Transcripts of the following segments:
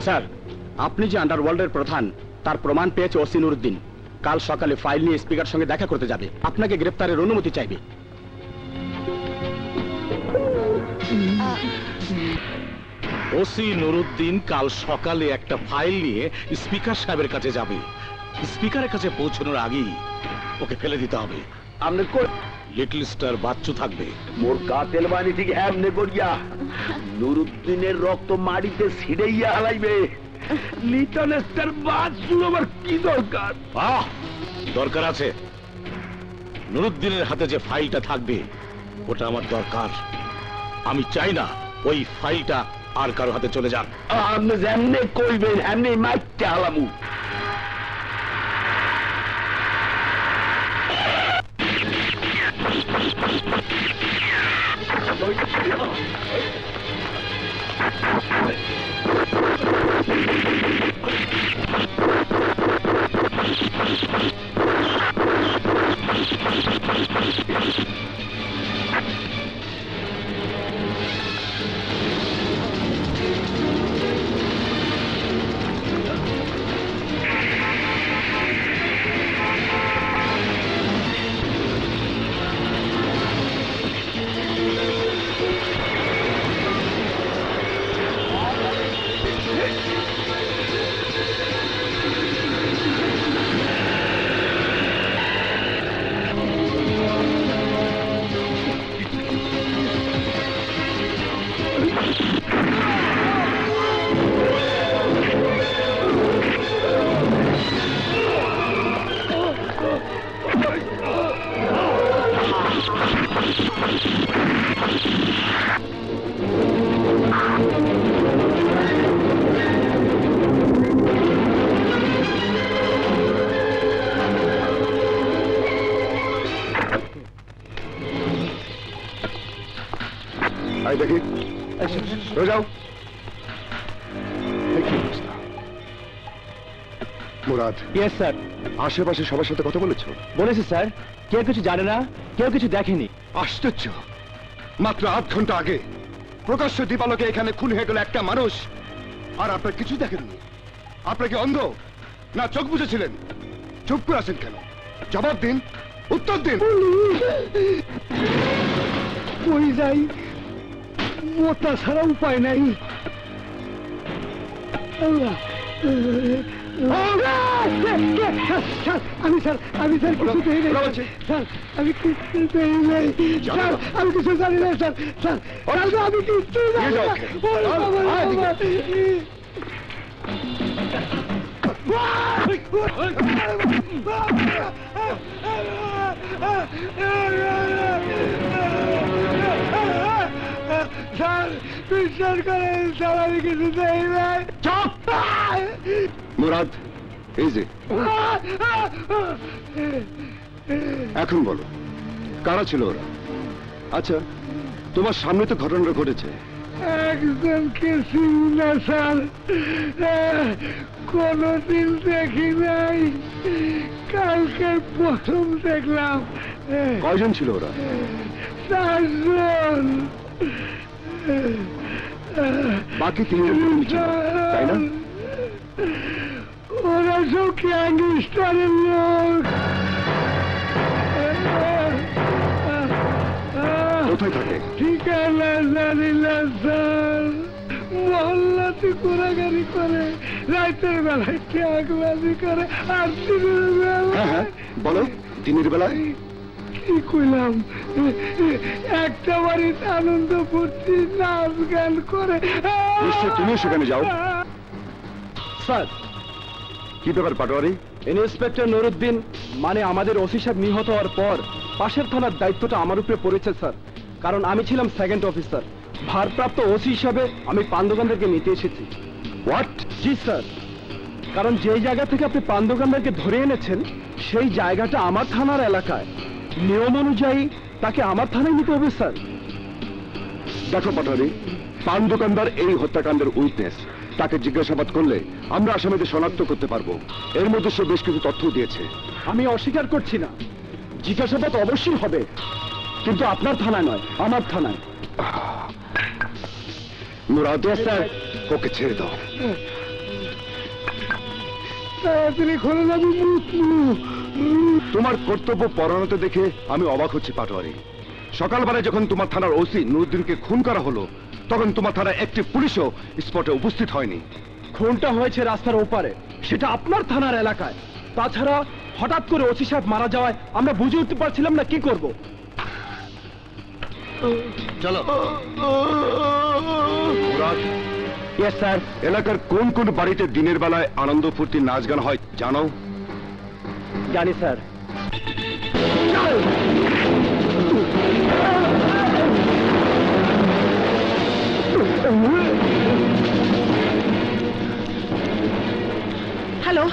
Sir, আপনি যে আন্ডারওয়ার্ল্ডের প্রধান তার প্রমাণ পেয়েছে ওসি নুরুদ্দিন। কাল সকালে ফাইল নিয়ে স্পিকার সঙ্গে দেখা করতে যাবে, আপনাকে গ্রেফতারের অনুমতি চাইবে। ওসি নুরুদ্দিন কাল সকালে একটা ফাইল নিয়ে স্পিকার সাহেবের কাছে যাবে। স্পিকারের কাছে পৌঁছানোর আগেই ওকে ফেলে দিতে হবে। আপনি লিটল স্টার বাচ্চু থাকবে। মোর কাতেল বাণী ঠিক এমনি করিয়া নুরুদ্দিনের রক্ত মাটিতে ছিড়াইয়া হালাইবে। লিটল স্টার বাচ্চু আমার কি দরকার? দরকার আছে। নুরুদ্দিনের হাতে যে ফাইলটা থাকবে ওটা আমার দরকার। আমি চাই না ওই ফাইলটা আর কারো হাতে চলে যাক। আপনি যেমনি কইবেন এমনি মাইতে হালামু। দেখি যাও। Murad, yes sir. আশেপাশে সবার সাথে কথা বলেছো? বলেছি স্যার, কেউ কিছু জানে না, কেউ কিছু দেখেনি। আশ্চর্য, মাত্র 8 ঘন্টা আগে প্রকাশ্য দীপালোকে এখানে খুন হয়ে গেল একটা মানুষ, আর আপনার কিছু দেখেননি? আপনাকে অন্ধ না চোখ বুঝেছিলেন? চুপ করে আছেন কেন? জবাব দিন, উত্তর দিন। কই যাই, মোটা ছাড়া উপায় নাই। আমি স্যার কিছু দেই নাই স্যার, আমি কিছু দেই নাই স্যার, আমি কিছু জানি না স্যার। স্যার আমি কিছু জানি না। স্যার বিশ্বাস করেন স্যার, আমি কিছু দেই নাই। মুরাদ, এই যে এখন বলো কারা ছিল ওরা? আচ্ছা, তোমার সামনে তো ঘটনাটা ঘটেছে। একজনকে চিনি না স্যার, কোনদিন দেখি নাই, কালকে প্রথম দেখলাম। কয়জন ছিল ওরা? 4 জন। বাকি 3 জন ছিল, তাই না? ওরা সব গ্যাংস্টারের লোক। কোথায় থাকে? ঠিকানা জানি না স্যার, মহল্লাতে ঘোরাঘুরি করে, রাতের বেলায় ট্যাগবাজি করে, আর দিনের বেলায়। বলো, দিনের বেলায় কি কইলাম, একটা বাড়িতে আনন্দ ফুর্তি নাচ গান করে। নিশ্চয় তুমিও সেখানে যাও। স্যার, কি ব্যাপার পাটোয়ারি? ইন্সপেক্টর নুরুদ্দিন মানে আমাদের ওসি সাহেব নিহত হওয়ার পর পাশের থানার দায়িত্বটা আমার উপরে পড়েছে স্যার, কারণ আমি ছিলাম সেকেন্ড অফিসার। ভারপ্রাপ্ত ওসি হিসাবে আমি পান দোকানদারকে নিতে এসেছি। হোয়াট? জি স্যার, কারণ যেই জায়গা থেকে আপনি পান দোকানদারকে ধরে এনেছেন সেই জায়গাটা আমার থানার এলাকায়, নিয়ম অনুযায়ী তাকে আমার থানায় নিতে হবে স্যার। দেখো পাটোয়ারি, পান দোকানদার এই হত্যাকাণ্ডের উইটনেস। তাকে জিজ্ঞাসাবাদ করলে আমরা আসামিদের শনাক্ত করতে পারবো। এর মধ্যে সে বেশ কিছু তথ্য দিয়েছে। আমি অস্বীকার করছি না, জিজ্ঞাসাবাদ অবশ্যই হবে, কিন্তু আপনার থানায় নয়, আমার থানায়। মুরাদ স্যার, ওকে ছেড়ে দাও। তোমার কর্তব্য পরায়ণতা দেখে আমি অবাক হচ্ছি পাটোয়ারি। সকালবেলায় যখন তোমার থানার ওসি নুরুদ্দিনকে খুন করা হলো, তখন তোমার থানার একটি পুলিশও স্পটে উপস্থিত হয়নি। খুনটা হয়েছে রাস্তার ওপারে, সেটা আপনার থানার এলাকায়। তাছাড়া হঠাৎ করে ওসি সাহেব মারা যাওয়ায় আমরা বুঝে উঠতে পারছিলাম না কি করব। চলো মুরাদ। Yes sir. এলাকার কোন কোন বাড়িতে দিনের বেলায় আনন্দ ফুর্তি নাচ গান হয় জানো? জানি স্যার। Hello,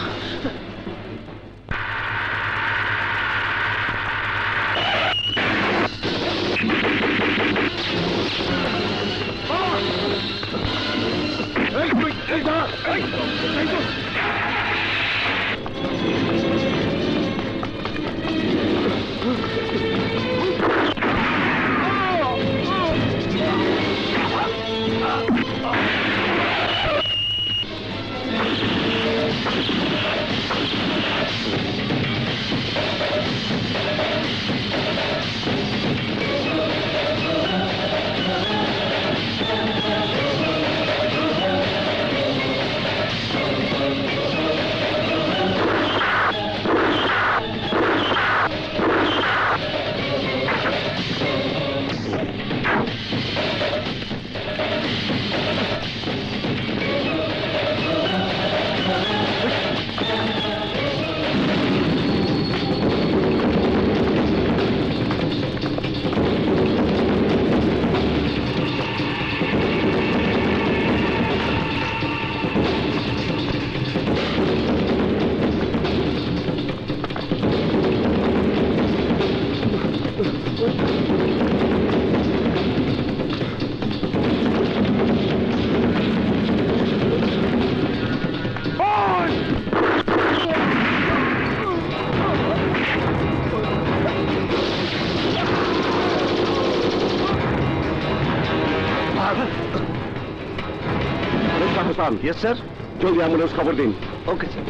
yes sir. জলদি অ্যাম্বুলেন্স খবর দিন। Okay sir.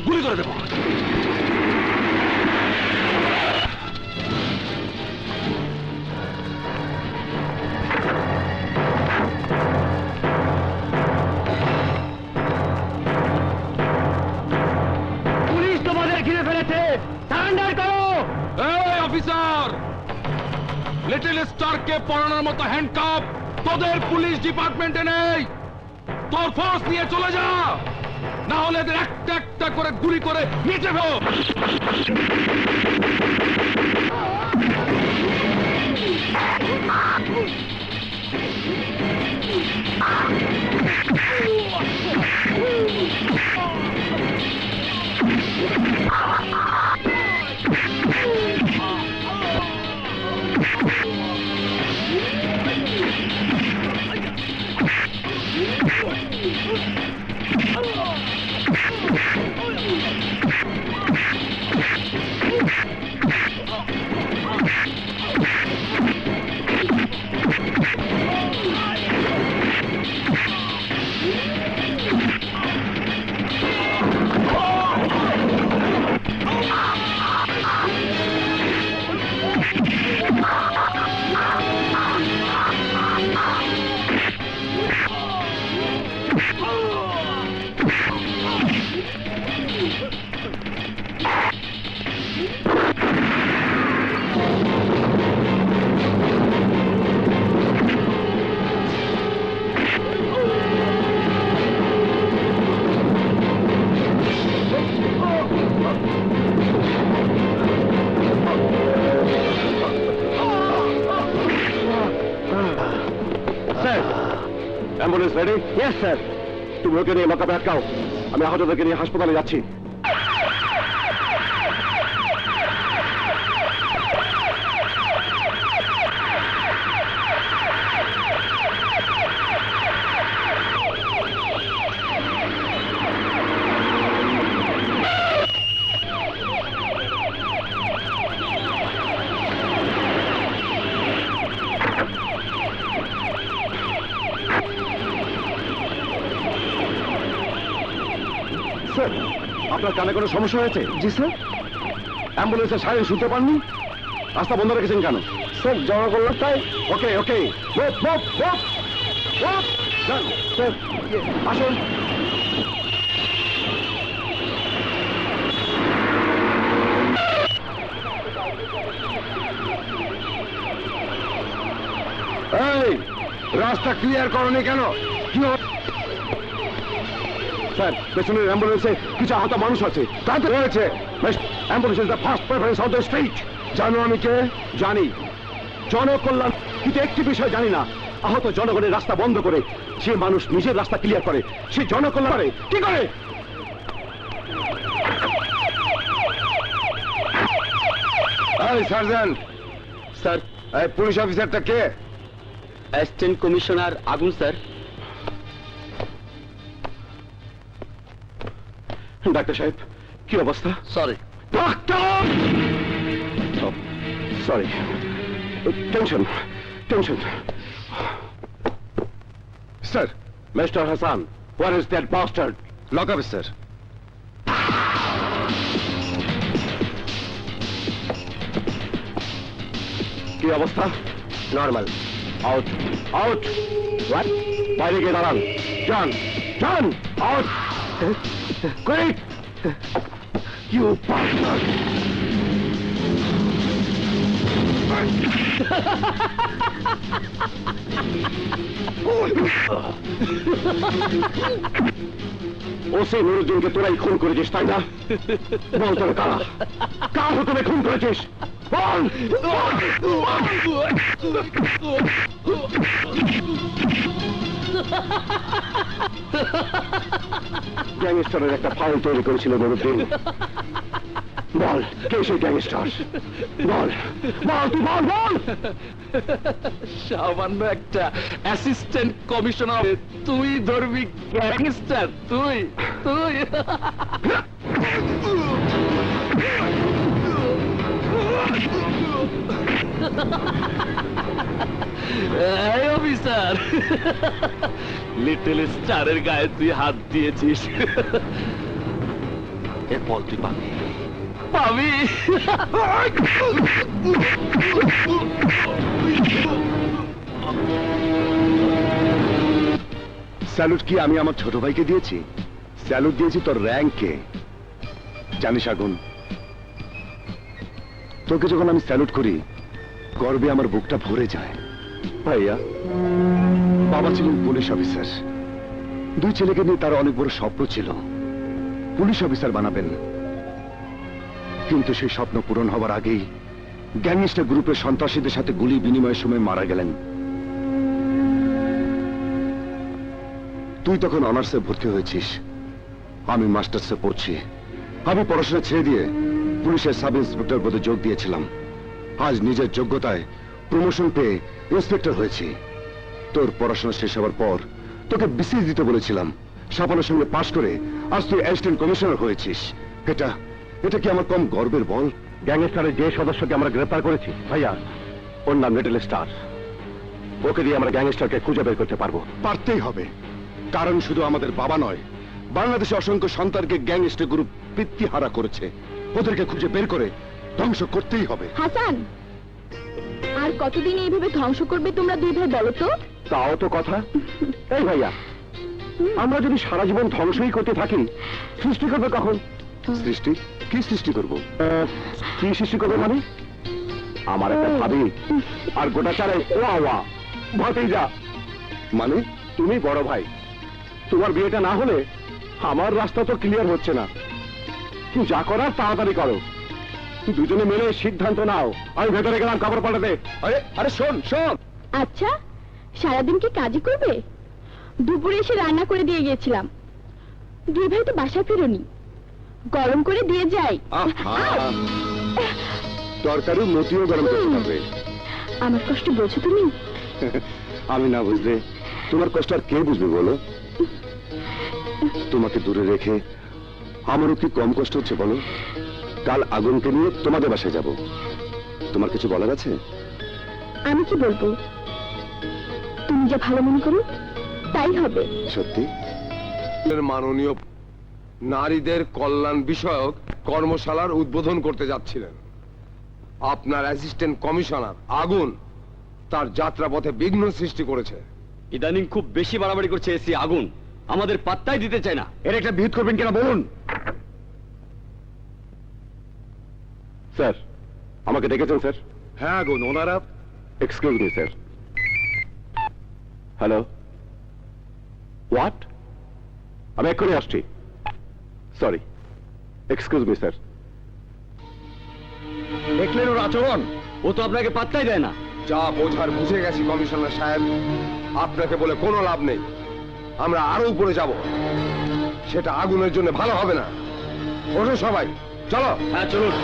গুলি করে দেবো। পুলিশ তোমাদের ঘিরে ফেলেছে, সারেন্ডার করো। এই অফিসার, লিটল স্টারকে পড়ানোর মতো হ্যান্ডকাপ তোদের পুলিশ ডিপার্টমেন্টে নেই। তোর ফোর্স নিয়ে চলে যা, না হলে এদের একটা একটা করে গুলি করে নিচে fail. Ambulance ready? Yes sir. তুমি ওকে নিয়ে লকআপে আটকাও, আমি আহতদেরকে নিয়ে হাসপাতালে যাচ্ছি। আপনার কানে কোনো সমস্যা হয়েছে? জি স্যার। অ্যাম্বুলেন্সের সাইরেন শুনতে পাননি? রাস্তা বন্ধ রেখেছেন কেন? স্যার জনগণের তাই। ওকে ওকে, স্যার আসুন। এই রাস্তা ক্লিয়ার করনি কেন? কি স্যার, পেছনের অ্যাম্বুলেন্সে কিছু আহত মানুষ আছে। তাতে রয়েছে ambulance is the first preference of the street. জানো আমি কে? জানি, জনকল্যাণ। কিন্তু একটি বিষয় জানি না, আহত জনগণের রাস্তা বন্ধ করে যে মানুষ নিজের রাস্তা ক্লিয়ার করে, সে জনকল্যাণ করে কি করে? সার্জেন্ট স্যার, পুলিশ অফিসারটা কে? Assistant commissioner Agun sir. Doctor সাহেব, কি অবস্থা? Sorry doctor! Sorry, tension. Sir, mister Hasan, where is that bastard? Lock up sir. কি অবস্থা? নর্মাল। Out out. হোয়াট? বাইরে গিয়ে দাঁড়ান। যান out. Quick! You bastard! OC নুরুদ্দিনকে তোরাই খুন করেছিস, তাই না? বল তোরা কারা? কার হুকুমে খুন করেছিস? বল! গ্যাংস্টারের একটা ফাইল তৈরি করেছিল নুরুদ্দিন। বল, কে সেই গ্যাংস্টার? বল তুই বল! সামান্য একটা অ্যাসিস্ট্যান্ট কমিশনার, তুই ধরবি গ্যাংস্টার? তুই এই অফিসার, লিটল স্টারের গায়ে তুই হাত দিয়েছিস, এর ফল তুই পাবি। স্যালুট কি আমি আমার ছোট ভাইকে দিয়েছি? স্যালুট দিয়েছি তোর র্যাঙ্ককে। জানিস আগুন, তোকে যখন আমি স্যালুট করি, গর্বে আমার বুকটা ভরে যায়। ভাইয়া, বাবা ছিলেন পুলিশ অফিসার। দুই ছেলেকে নিয়ে তার অনেক বড় স্বপ্ন ছিল, পুলিশ অফিসার বানাবেন। কিন্তু সেই স্বপ্ন পূরণ হবার আগেই গ্যাংস্টার গ্রুপের সন্ত্রাসীদের সাথে গুলি বিনিময়ের সময় মারা গেলেন। তুই তখন অনার্সে ভর্তি হয়েছিস, আমি মাস্টার্সে পড়ছি। আমি পড়াশোনা ছেড়ে দিয়ে পুলিশের সাব ইন্সপেক্টর পদে যোগ দিয়েছিলাম। আজ নিজের যোগ্যতায় প্রমোশন পেয়ে ইন্সপেক্টর হয়েছি। তোর পড়াশোনা শেষ হওয়ার পর তোকে বিসিএস দিতে বলেছিলাম, সাফল্যের সঙ্গে পাশ করে আজ তুই অ্যাসিস্ট্যান্ট কমিশনার হয়েছিস। এটা কি আমার কম গর্বের বল? গ্যাংস্টারের যে সদস্যকে আমরা গ্রেফতার করেছি ভাইয়া, ওর নাম লিটল স্টার। ওকে দিয়ে আমরা গ্যাংস্টারকে খুঁজে বের করতে পারবো। পারতেই হবে, কারণ শুধু আমাদের বাবা নয়, বাংলাদেশে অসংখ্য সন্তানকে গ্যাংস্টার গ্রুপ পিতৃহারা করেছে। ওদেরকে খুঁজে বের করে ধ্বংস করতেই হবে। হাসান, আর কতদিন এইভাবে ধ্বংস করবে তোমরা দুই ভাই বলো তো? তাও তো কথা। এই ভাইয়া, আমরা যদি সারা জীবন ধ্বংসই করতে থাকি, সৃষ্টি করবে কখন? সৃষ্টি? কি সৃষ্টি করবো? কি সৃষ্টি করবে মানে? আমার একটা ভাবি আর গোটা চারে ওয়া ভাতিজা। মানে তুমি বড় ভাই, তোমার বিয়েটা না হলে আমার রাস্তা তো ক্লিয়ার হচ্ছে না। যা করার তাড়াতাড়ি করো, দুজনে মিলে সিদ্ধান্ত নাও। আমি ভেতরে গেলাম কাপড় পাল্টাতে। আরে শোন। আচ্ছা, সারাদিন কি কাজই করবে? দুপুরে এসে রান্না করে দিয়ে গিয়েছিলাম, দুই ভাই তো বাসায় ফেরোনি, গরম করে দিয়ে যাই। তরকারি মতিও গরম করতে পারবে। আমার কষ্ট বোঝো তুমি? আমি না বুঝলে তোমার কষ্ট আর কে বুঝবে বলো? তোমাকে দূরে রেখে আমারও কি কম কষ্ট হচ্ছে বলো? কাল আগুনকে নিয়ে তোমাদের বাসায় যাব। তোমার কিছু বলার আছে? আমি কি বলবো? তুমি যা ভালো মনে করো তাই হবে। সত্যি? মাননীয় নারীদের কল্যাণ বিষয়ক কর্মশালার উদ্বোধন করতে যাচ্ছিলেন। আপনার অ্যাসিস্ট্যান্ট কমিশনার আগুন তার যাত্রাপথে বিঘ্ন সৃষ্টি করেছে। ইদানিং খুব বেশি বাড়াবাড়ি করছে এসি আগুন, আমাদের পাত্তাই দিতে চায় না। এর একটা বিহিত করবেন কিনা বলুন। স্যার, আমাকে ডেকেছেন স্যার? হ্যাঁ আগুন, ওনারা excuse me sir. Hello, what? আমি এক্ষুনি আসছি। Sorry, excuse me sir. দেখলেন ওর আচরণ, ও তো আপনাকে পাত্তাই দেয় না। যা বোঝার বুঝে গেছি কমিশনার সাহেব, আপনাকে বলে কোনো লাভ নেই। আমরা আরো উপরে যাব, সেটা আগুনের জন্য ভালো হবে না। ওঠো সবাই, চলো। হ্যাঁ চলুন।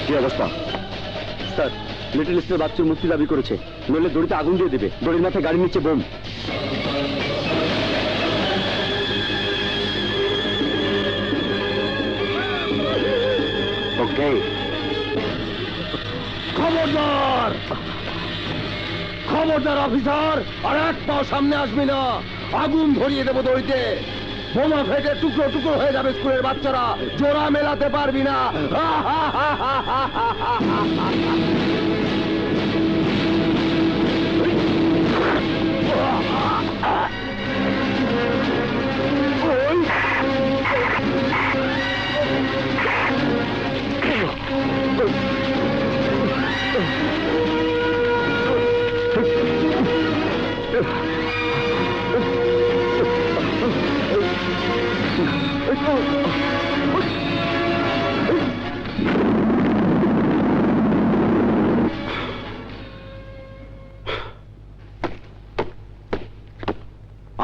কি অবস্থা? স্যার, লিটল স্টার বাচ্চার মুক্তি দাবি করেছে, নইলে দড়িতে আগুন দিয়ে দেবে। দড়ির মাথায় গাড়ির নিচে বোম। ওকে, খবরদার, খবরদার অফিসার, আর এক পাও সামনে আসবি না। আগুন ধরিয়ে দেবো দড়িতে। বোমা ফেটে টুকরো টুকরো হয়ে যাবে স্কুলের বাচ্চারা। জোড়া মেলাতে পারবি না।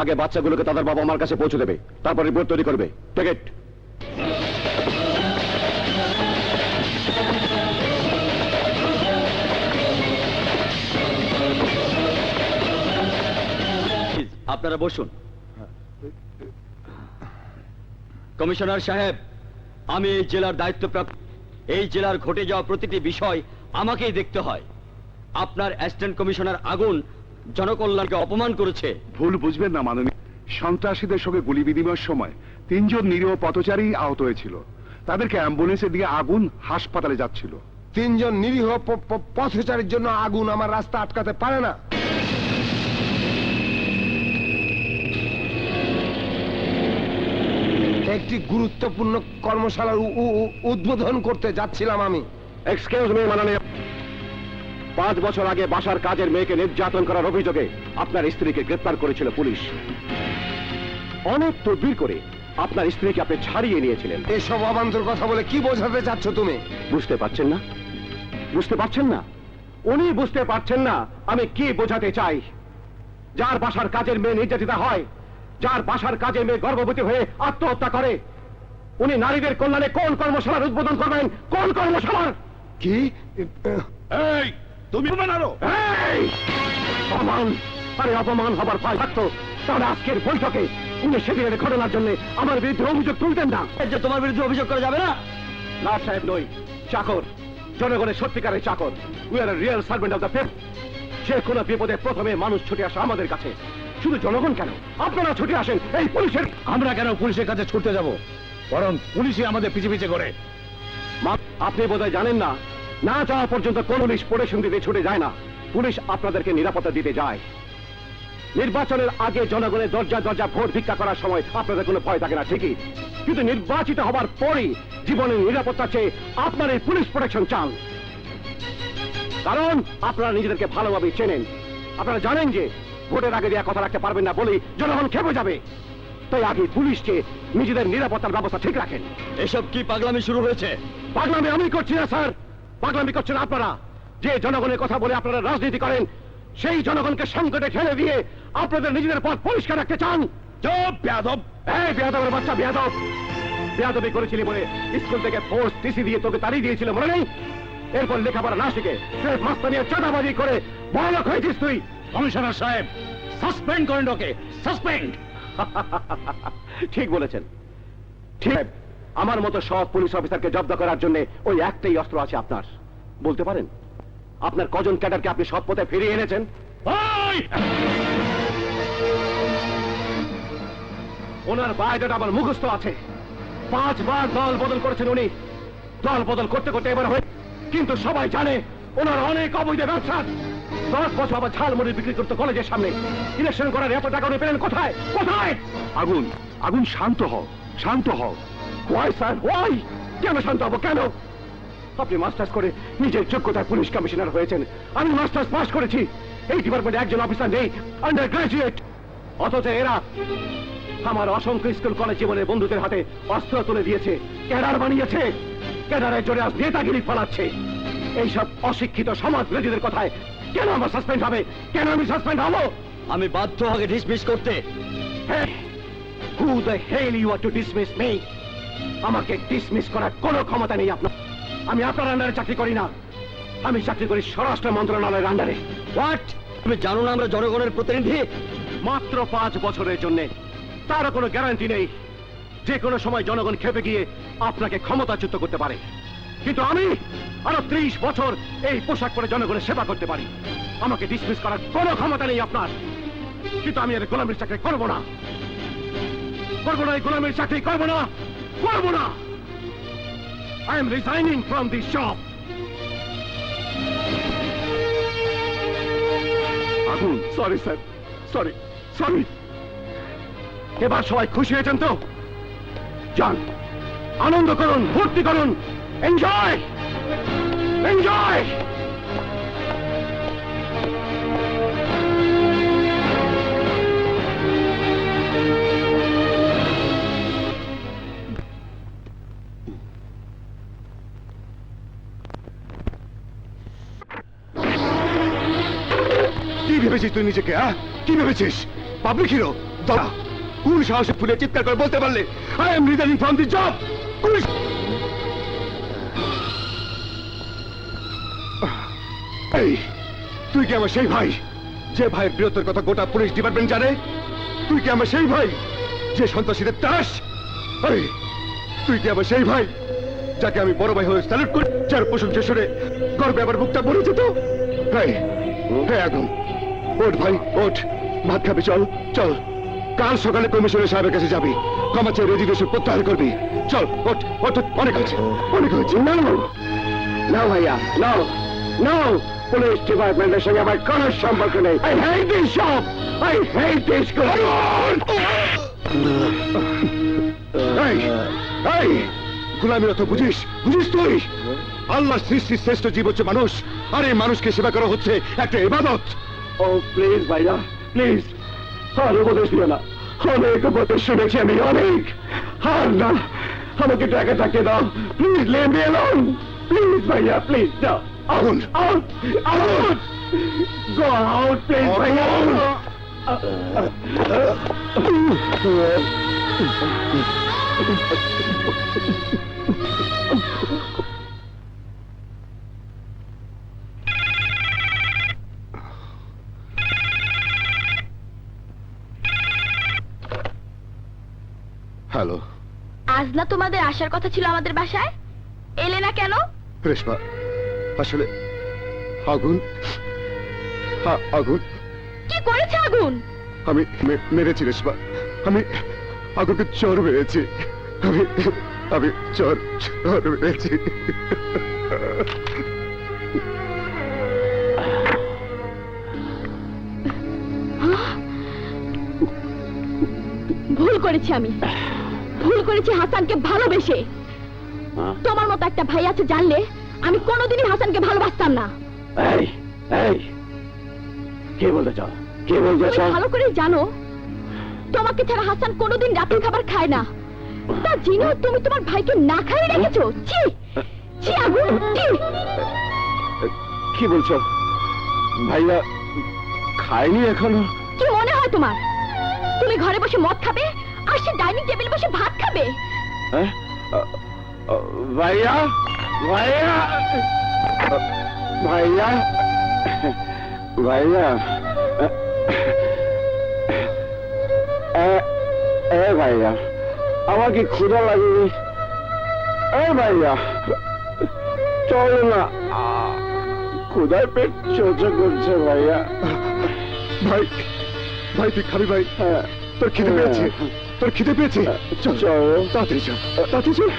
আগে বাচ্চাগুলোকে তাদের বাবা মার কাছে পৌঁছে দেবে, তারপর রিপোর্ট তৈরি করবে। টিকেট। আপনারা বসুন। কমিশনার সাহেব, আমি এই জেলার দায়িত্বপ্রাপ্ত। এই জেলার ঘটে যাওয়া প্রতিটি বিষয় আমাকেই দেখতে হয়। আপনার অ্যাসিস্ট্যান্ট কমিশনার আগুন জনকল্যাণকে অপমান করেছে। ভুল বুঝবেন না মাননীয়, সন্ত্রাসীদের সঙ্গে গুলি বিনিময়ের সময় 3 জন নিরীহ পথচারী আহত হয়েছিল। তাদেরকে অ্যাম্বুলেন্সে দিয়ে আগুন হাসপাতালে যাচ্ছিল। 3 জন নিরীহ পথচারীর জন্য আগুন আমার রাস্তা আটকাতে পারে না। একটি গুরুত্বপূর্ণ কর্মশালার উদ্বোধন করতে যাচ্ছিলাম আমি। এক্সকিউজ মি মাননীয়, 5 বছর আগে বাসার কাজের মেয়েকে নির্যাতন করার অভিযোগে আপনার স্ত্রীকে গ্রেফতার করেছিল পুলিশ। অনেক তদবির করে আপনার স্ত্রীকে আপনি ছাড়িয়ে নিয়েছিলেন। এসব অবান্তর কথা বলে কি বোঝাতে চাচ্ছ তুমি? বুঝতে পারছেন না? বুঝতে পারছেন না? উনি বুঝতে পারছেন না আমি কি বোঝাতে চাই। যার বাসার কাজের মেয়ে নির্যাতিতা হয়, যার বাসার কাজের মেয়ে গর্ভবতী হয়ে আত্মহত্যা করে, উনি নারীদের কল্যাণে কোন কর্মশালার উদ্বোধন করবেন? কোন কর্মশালার? কি? এই, তুমি বানারো। এই! অপমান! আরে অপমান হবার ভয় থাকতো তাহলে আজকের বৈঠকে উনি সেদিনের ঘটনার জন্য আমার বিরুদ্ধে অভিযোগ তুলতেন না। যে তোমার বিরুদ্ধে অভিযোগ করা যাবে না। না সাহেব, নই, চাকর, জনগণের সত্যিকারের চাকর। We are real servant of the people. যে কোনো বিপদে প্রথমে মানুষ ছুটে আসে আমাদের কাছে। শুধু জনগণ কেন, আপনারা ছুটে আসেন এই পুলিশের। আমরা কেন পুলিশের কাছে ছুটতে যাব? বরং পুলিশই আমাদের পিছে পিছে করে। আপনি বোধহয় জানেন না, না যাওয়া পর্যন্ত কোন পুলিশ প্রোটেকশন দিতে ছুটে যায় না। পুলিশ আপনাদেরকে নিরাপত্তা দিতে যায়। নির্বাচনের আগে জনগণের দরজা দরজা ভোট ভিক্ষা করার সময় আপনাদের কোনো ভয় থাকে না ঠিকই, কিন্তু নির্বাচিত হবার পরই জীবনের নিরাপত্তা চেয়ে আপনার এই পুলিশ প্রোটেকশন চান। কারণ আপনারা নিজেদেরকে ভালোভাবে চেনেন। আপনারা জানেন যে ভোটের আগে দেওয়া কথা রাখতে পারবেন না বলেই জনগণ খেপে যাবে। তাই আগে পুলিশকে নিজেদের নিরাপত্তার ব্যবস্থা ঠিক রাখেন। এসব কি পাগলামি শুরু হয়েছে? পাগলামি আমি করছি না স্যার, পাগলামি করছেন আপনারা। যে জনগণের কথা বলে আপনারা রাজনীতি করেন, সেই জনগণকে সংকটে ঠেলে দিয়ে আপনাদের নিজেদের পথ পরিষ্কার রাখতে চান। চুপ বেয়াদব! এই বেয়াদবের বাচ্চা, বেয়াদব! বেয়াদবি করেছিলি বলে স্কুল থেকে ফোর্স টিসি দিয়ে তোকে তাড়িয়ে দিয়েছিল, মনে নেই? এরপর লেখাপড়া না শিখে সিরেফ মাস্তানি আর চাঁদাবাজি করে বড়লোক হয়েছিস তুই। কমিশনার সাহেব, সাসপেন্ড করেন ওকে, সাসপেন্ড। ঠিক বলেছেন, ঠিক। আমার মতো সব পুলিশ অফিসারকে জব্দ করার জন্য ওই একটাই অস্ত্র আছে আপনার। বলতে পারেন আপনার কজন ক্যাডারকে আপনি সৎ পথে ফিরিয়ে এনেছেন? ওনার বায়োডাটা আমার মুখস্থ আছে। 5 বার দল বদল করেছেন উনি। দল বদল করতে করতে এবার হয়ে, কিন্তু সবাই জানে ওনার অনেক অবৈধ ব্যবসা। 10 বছর আবার ঝালমুড়ি বিক্রি করতে কলেজের সামনে। ইলেকশন করার এত টাকা উনি পেলেন কোথায়? কোথায়? আগুন, আগুন, শান্ত হও, শান্ত হও। Why sir, why? কেন শান্ত হবো, কেন? আপনি মাস্টার্স করে নিজের যোগ্যতায় পুলিশ কমিশনার হয়েছেন, আমি মাস্টার্স পাস করেছি। এই ডিপার্টমেন্টে একজন অফিসার নেই, আন্ডার গ্রাজুয়েট। অথচ এরা আমার অসংখ্য স্কুল কলেজ জীবনের বন্ধুদের হাতে অস্ত্র তুলে দিয়েছে, ক্যাডার বানিয়েছে, ক্যাডারের জোরে আজ নেতাগিরি ফলাচ্ছে। এইসব অশিক্ষিত সমাজ বিরোধীদের কথায় কেন আমার সাসপেন্ড হবে? কেন আমি সাসপেন্ড হবো? আমি বাধ্য হয়ে ডিসমিস করতে। Who the hell you are to dismiss me? আমাকে ডিসমিস করার কোনো ক্ষমতা নেই আপনার। আমি আপনার আন্ডারে চাকরি করি না, আমি চাকরি করি স্বরাষ্ট্র মন্ত্রণালয়ের আন্ডারে। হোয়াট? তুমি জানো না আমরা জনগণের প্রতিনিধি? মাত্র 5 বছরের জন্য, তারও কোনো গ্যারান্টি নেই। যে কোনো সময় জনগণ খেপে গিয়ে আপনাকে ক্ষমতাচ্যুত করতে পারে। কিন্তু আমি আরো 30 বছর এই পোশাক পরে জনগণের সেবা করতে পারি। আমাকে ডিসমিস করার কোনো ক্ষমতা নেই আপনার। কিন্তু আমি এর গোলামির চাকরি করবো না, করবো না, এই গোলামির চাকরি করবো না, করবো না। I am resigning from this job. আগুন, সরি স্যার, সরি, সরি। এবার সবাই খুশি হয়েছেন তো? যান, আনন্দ করুন, ফুর্তি করুন, এনজয়, এনজয়। কি ভেবেছিস তুই নিজেকে? কি ভেবেছিস? Public hero? কোন সাহসে ফুলে চিৎকার করে বলতে পারলে I am resigning from the job? এই, তুই কি আমার সেই ভাই যে ভাইয়ের বীরত্বের কথা গোটা পুলিশ ডিপার্টমেন্ট জানে? তুই কি আমার সেই ভাই যে সন্ত্রাসীদের তাস? এই, তুই কি আমার সেই ভাই যাকে আমি বড় ভাই হয়ে স্যালুট করি, যার প্রশংসা শুনে গর্বে আবার বুকটা ভরে যেত? এই, একদম ওঠ ভাই, ওঠ, ভাত খাবি, চল চল। কাল সকালে কমিশনার সাহেবের কাছে যাবি, ক্ষমা চেয়ে রেজিগনেশন প্রত্যাহার করবি। চল, ওঠ, ওঠ, অনেক হয়েছে, অনেক হয়েছে। না না ভাইয়া, না, না, পুলিশ ডিপার্টমেন্টের সঙ্গে আমার কোনো সম্পর্ক নেই। I hate this job, I hate this এই, এই, গোলামির অর্থ বুঝিস? বুঝিস তুই? আল্লাহ সৃষ্টির শ্রেষ্ঠ জীব হচ্ছে মানুষ, আর এই মানুষকে সেবা করা হচ্ছে একটা ইবাদত। ও প্লিজ ভাইয়া, প্লিজ, আর উপদেশ দিও না। অনেক উপদেশ শুনেছি আমি, অনেক। আর না, আমাকে টাকা থাকতে দাও, please, Lev me alone, please ভাইয়া, প্লিজ, যাও। আগুন, out, out, go out, please ভাইয়া। হ্যালো আজ না তোমাদের আসার কথা ছিল আমাদের বাসায়, এলে না কেন? রেশমা, আসলে আগুন, আগুন কি করেছে আগুন? আমি মেরেছি রেশমা, আমি আগুনকে চোর মেরেছি, আমি চোর মেরেছি। ভুল করেছি আমি, ভুল করেছি হাসানকে ভালোবেসে। তোমার মতো একটা ভাই আছে জানলে আমি কোনোদিনই হাসানকে ভালোবাসতাম না। এই, এই, কে বলতে চাও? কে বলতে তুমি চাও? ভালো করে জানো তোমাকে ছাড়া হাসান কোনোদিন রাতের খাবার খায় না। তা জেনেও তুমি তোমার ভাইকে না খাইয়ে রেখেছো। ছি, ছি আগুন, ছি। কি বলছো? ভাইয়া খায়নি এখনো? কি মনে হয় তোমার তুমি ঘরে বসে মদ খাবে আর সে ডাইনিং টেবিল বসে ভাত খাবে? ভাইয়া, ভাইয়া, ভাইয়া ভাইয়া ভাইয়া আমার কি ক্ষুধা লাগেনি? ভাইয়া চলো না, ক্ষুধায় পেট চোচা করছে ভাইয়া। ভাই ভাই তুই খাবি ভাই? তোর খিদে পেয়েছে? তোর খিদে পেয়েছে? চল চলো তাড়াতাড়ি চল, তাড়াতাড়ি চল।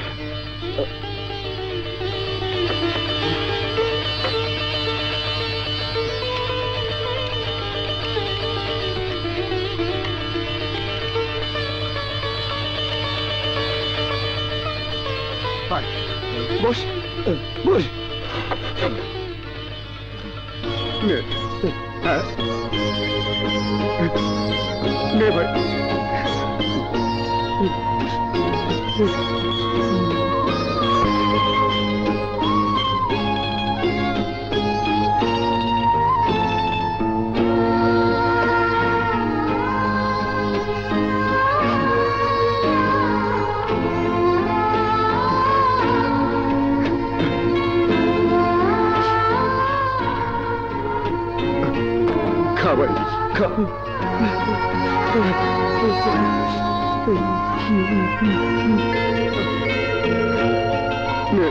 ভাই, বস বস। নে, হ্যাঁ। নে ভাই। খা ভাই, খা। নে।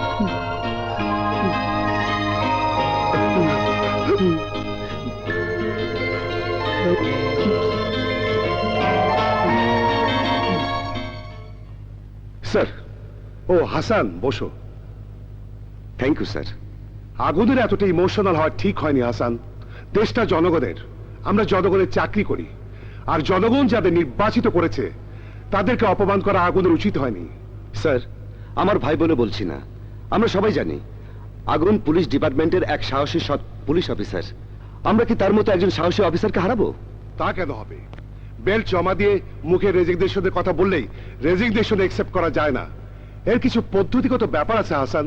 স্যার, ও হাসান, বসো। Thank you sir. আগুনের এতটা ইমোশনাল হওয়া ঠিক হয়নি হাসান। দেশটা জনগণের, আমরা জনগণের চাকরি করি, আর জনগণ যাদের নির্বাচিত করেছে তাদেরকে অপমান করা আগুনের উচিত হয়নি। স্যার, আমার ভাই বলে বলছি না, আমরা সবাই জানি আগুন পুলিশ ডিপার্টমেন্টের এক সাহসী সৎ পুলিশ অফিসার। আমরা কি তার মতো একজন সাহসী অফিসারকে হারাবো? তা কেন হবে? বেল্ট জমা দিয়ে মুখে রেজিগনেশনের কথা বললেই রেজিগনেশন একসেপ্ট করা যায় না। এর কিছু পদ্ধতিগত ব্যাপার আছে হাসান।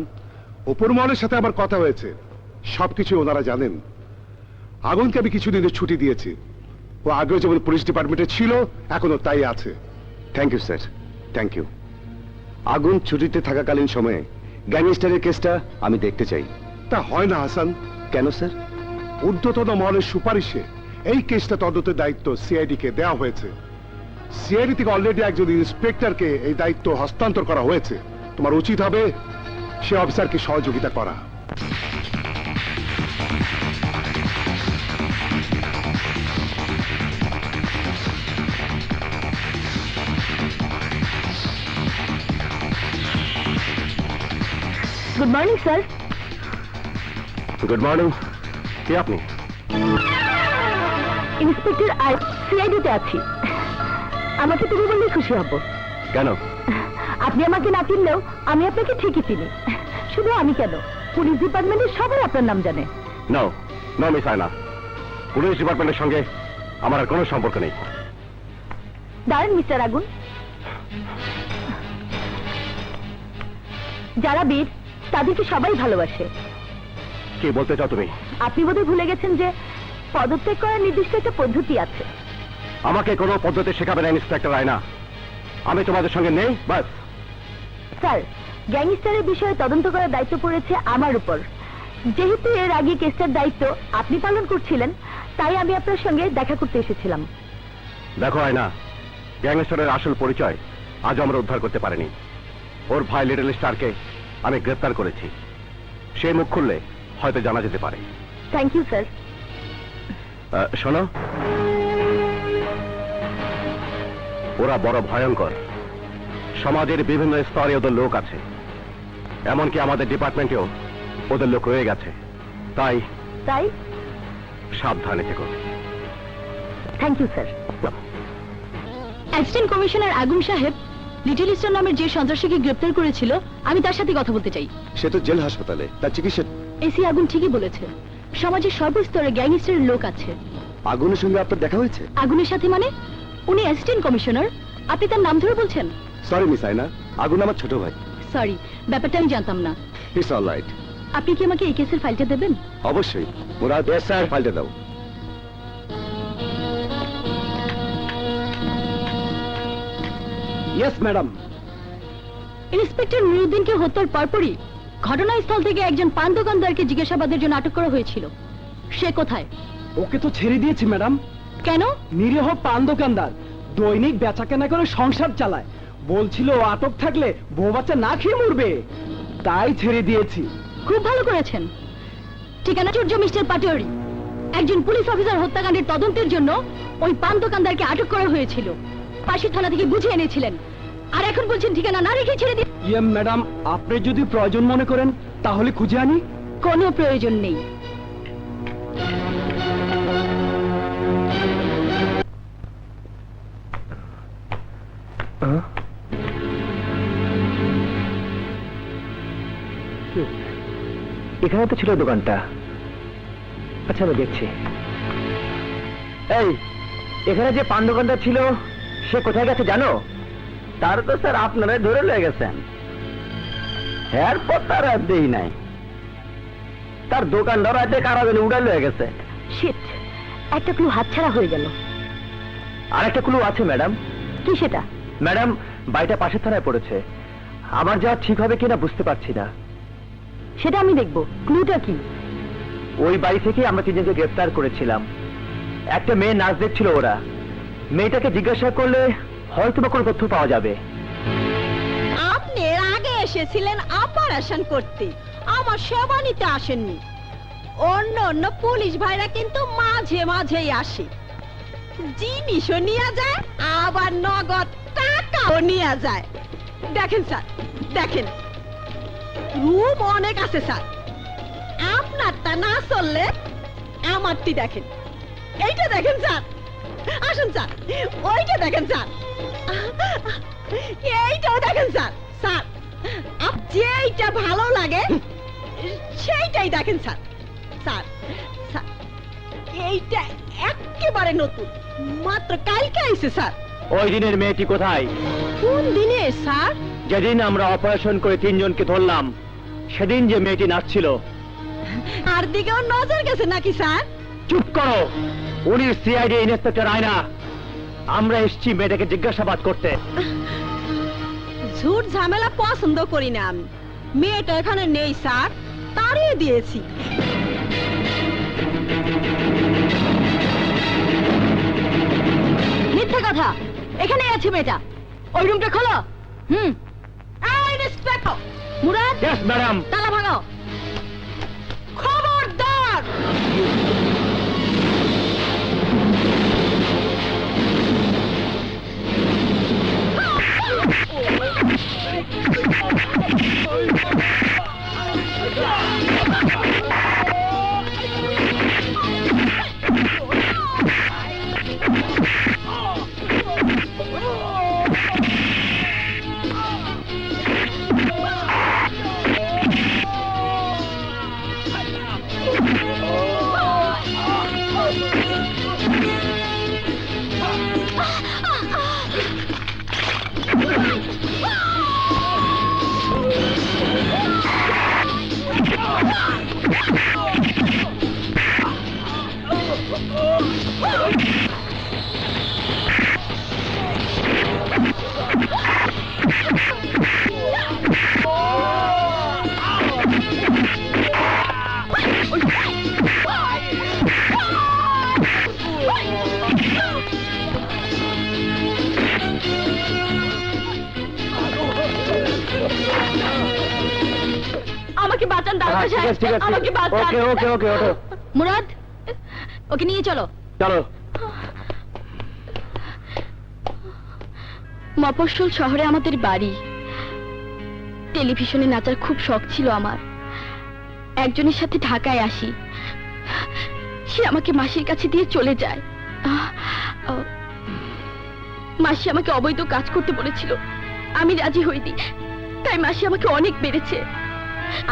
উপরমহলের সাথে আমার কথা হয়েছে, সবকিছু ওনারা জানেন। আগুনকে আমি কিছুদিনের ছুটি দিয়েছি। ও আগেও যেমন পুলিশ ডিপার্টমেন্টে ছিল, এখনো তাই আছে। Thank you sir, thank you. Agun ছুটিতে থাকাকালীন সময়ে গ্যাংস্টারের কেসটা আমি দেখতে চাই। তা হয় না হাসান। কেন স্যার? ঊর্ধ্বতন মহলের সুপারিশে এই কেসটা তদন্তের দায়িত্ব সিআইডি কে দেওয়া হয়েছে। সিআইডি থেকে অলরেডি একজন ইন্সপেক্টরকে এই দায়িত্ব হস্তান্তর করা হয়েছে। তোমার উচিত হবে সে অফিসারকে সহযোগিতা করা। Good morning sir. Good morning. কে আপনি? ইন্সপেক্টর আর সিআইডিতে আছি। আমাকে তুমি বললেই খুশি হব। কেন? আপনি আমাকে না চিনলেও আমি আপনাকে ঠিকই চিনি। শুধু আমি কেন, পুলিশ ডিপার্টমেন্টের সবাই আপনার নাম জানে। নো নো মিস আয়না, পুলিশ ডিপার্টমেন্টের সঙ্গে আমার আর কোনো সম্পর্ক নেই। দাঁড়ান মিস্টার আগুন। যারা বীর তাদেরকে সবাই ভালোবাসে। কি বলতে চাও তুমি? আপনি বোধহয় ভুলে গেছেন যে পদত্যাগ করার নির্দিষ্ট একটা পদ্ধতি আছে। আমাকে কোনো পদ্ধতি শেখাবে না ইন্সপেক্টর আয়না। আমি তোমাদের সঙ্গে নেই, বাস। স্যার, গ্যাংস্টারের বিষয়ে তদন্ত করার দায়িত্ব পড়েছে আমার উপর। যেহেতু এর আগে কেসটার দায়িত্ব আপনি পালন করছিলেন, তাই আমি আপনার সঙ্গে দেখা করতে এসেছিলাম। দেখো আয়না, গ্যাংস্টারের আসল পরিচয় আজ আমরা উদ্ধার করতে পারিনি। ওর ভাই লিটল স্টারকে আমি গ্রেফতার করেছি। সে মুখ খুললে হয়তো জানা যেতে পারে। Thank you sir. শোনো, ওরা বড় ভয়ঙ্কর। সমাজের বিভিন্ন স্তরে ওদের লোক আছে, এমনকি আমাদের ডিপার্টমেন্টেও ওদের লোক রয়ে গেছে। তাই তাই সাবধানে থেকো। Thank you sir. Assistant commissioner Agun সাহেব লিটল স্টার নামের যে সন্ত্রাসীকে গ্রেপ্তার করেছিল, আমি তার সাথে কথা বলতে চাই। সে তো জেল হাসপাতালে, তার চিকিৎসা। এসি আগুন ঠিকই বলেছে, সমাজের সর্বস্তরে গ্যাংস্টারের লোক আছে। আগুনের সঙ্গে আপনার দেখা হয়েছে? আগুনের সাথে মানে? উনি অ্যাসিস্ট্যান্ট কমিশনার, আপনি তার নাম ধরে বলছেন? সরি মিস আয়না, আগুন আমার ছোট ভাই। সরি, ব্যাপারটা আমি জানতাম না। It's all right. আপনি কি আমাকে এই কেসের ফাইলটা দেবেন? অবশ্যই। ওরা দেশ স্যার, ফাইলটা দাও। Yes madam. ইন্সপেক্টর নুরুদ্দিনকে হত্যার পরপরই ঘটনাস্থল থেকে একজন পান দোকানদারকে জিজ্ঞাসাবাদের জন্য আটক করা হয়েছিল। সে কোথায়? ওকে তো ছেড়ে দিয়েছি ম্যাডাম। কেন? নিরীহ পান দোকানদার দৈনিক বেচা কেনা করে সংসার চালায়, বলছিল ও আটক থাকলে বউ বাচ্চা না খেয়ে মরবে, তাই ছেড়ে দিয়েছি। খুব ভালো করেছেন। ঠিকানা চুর্য মিস্টার পাটোয়ারি, একজন পুলিশ অফিসার হত্যাকাণ্ডের তদন্তের জন্য ওই পান দোকানদারকে আটক করা হয়েছিল। পাশের থানা থেকে বুঝে এনেছিলেন, আর এখন বলছেন ঠিকানা না রেখে ছেড়ে দিন। ম্যাডাম, আপনি যদি প্রয়োজন মনে করেন তাহলে খুঁজে আনি। কোনো প্রয়োজন নেই। এখানে তো ছিল দোকানটা। আচ্ছা, আমি দেখছি। এই, এখানে যে পান দোকানটা ছিল সে কোথায় গেছে জানো? তার তো স্যার আপনারাই ধরে লয়ে গেছেন। এরপর তার আর দেই নাই, তার দোকানটা রাতে কারা জানি উড়াই লয়ে গেছে। শিট, একটা ক্লু হাতছাড়া হয়ে গেল। আর একটা ক্লু আছে ম্যাডাম। কি সেটা? ম্যাডাম, বাড়িটা পাশের থানায় পড়েছে। আমার যাওয়া ঠিক হবে কিনা বুঝতে পারছি না। সেটা আমি দেখব। ক্লুটা কি? ওই বাড়ি থেকে আমরা তিনজনকে গ্রেফতার করেছিলাম। একটা মেয়ে নাচ দেখছিল ওরা। মেয়েটাকে জিজ্ঞাসা করলে হয়তো বা কোনো তথ্য পাওয়া যাবে। আপনি এর আগে এসেছিলেন অপারেশন করতে, আমার সেবা নিতে আসেননি। অন্য অন্য পুলিশ ভাইরা কিন্তু মাঝে মাঝেই আসে, জিনিসও নিয়ে যায়, আবার নগদ টাকাও নিয়ে যায়। দেখেন স্যার, দেখেন রুম অনেক আছে স্যার। আপনারটা না চললে আমারটি দেখেন। এইটা দেখেন স্যার, আসুন স্যার, ওইটা দেখেন স্যার, এইটাও দেখেন স্যার। স্যার, যেইটা ভালো লাগে সেইটাই দেখেন স্যার। স্যার, স্যার, এইটা একেবারে নতুন, মাত্র কালকে আইছে স্যার। ওই দিনের মেয়েটি কোথায়? কোন দিনে স্যার? যেদিন আমরা অপারেশন করে তিনজনকে ধরলাম, সেদিন যে মেয়েটি নাচছিল। আর দিকেও নজর গেছে নাকি স্যার? চুপ করো, উনি সিআইডি ইন্সপেক্টর আয়না। আমরা এসেছি মেয়েটাকে জিজ্ঞাসাবাদ করতে। ঝুট ঝামেলা পছন্দ করি না আমি। মেয়েটা এখানে নেই স্যার, তাড়িয়ে দিয়েছি। মিথ্যা কথা, এখানেই আছে মেয়েটা। ওই রুমটা খোলো। এই ইন্সপেক্টর মুরাদ, ইয়েস ম্যাডাম। তালা ভাঙাও। খবরদার! আমাকে বাঁচান দারোগা সাহেব, আমাকে বাঁচান। ওকে ওকে ওকে, ওঠো। মুরাদ, ওকে নিয়ে চলো। চলো। মফস্বল শহরে আমাদের বাড়ি। টেলিভিশনে নাচার খুব শখ ছিল আমার। একজনের সাথে ঢাকায় আসি, সে আমাকে মাসির কাছে দিয়ে চলে যায়। মাসি আমাকে অবৈধ কাজ করতে বলেছিল, আমি রাজি হইনি, তাই মাসি আমাকে অনেক মেরেছে।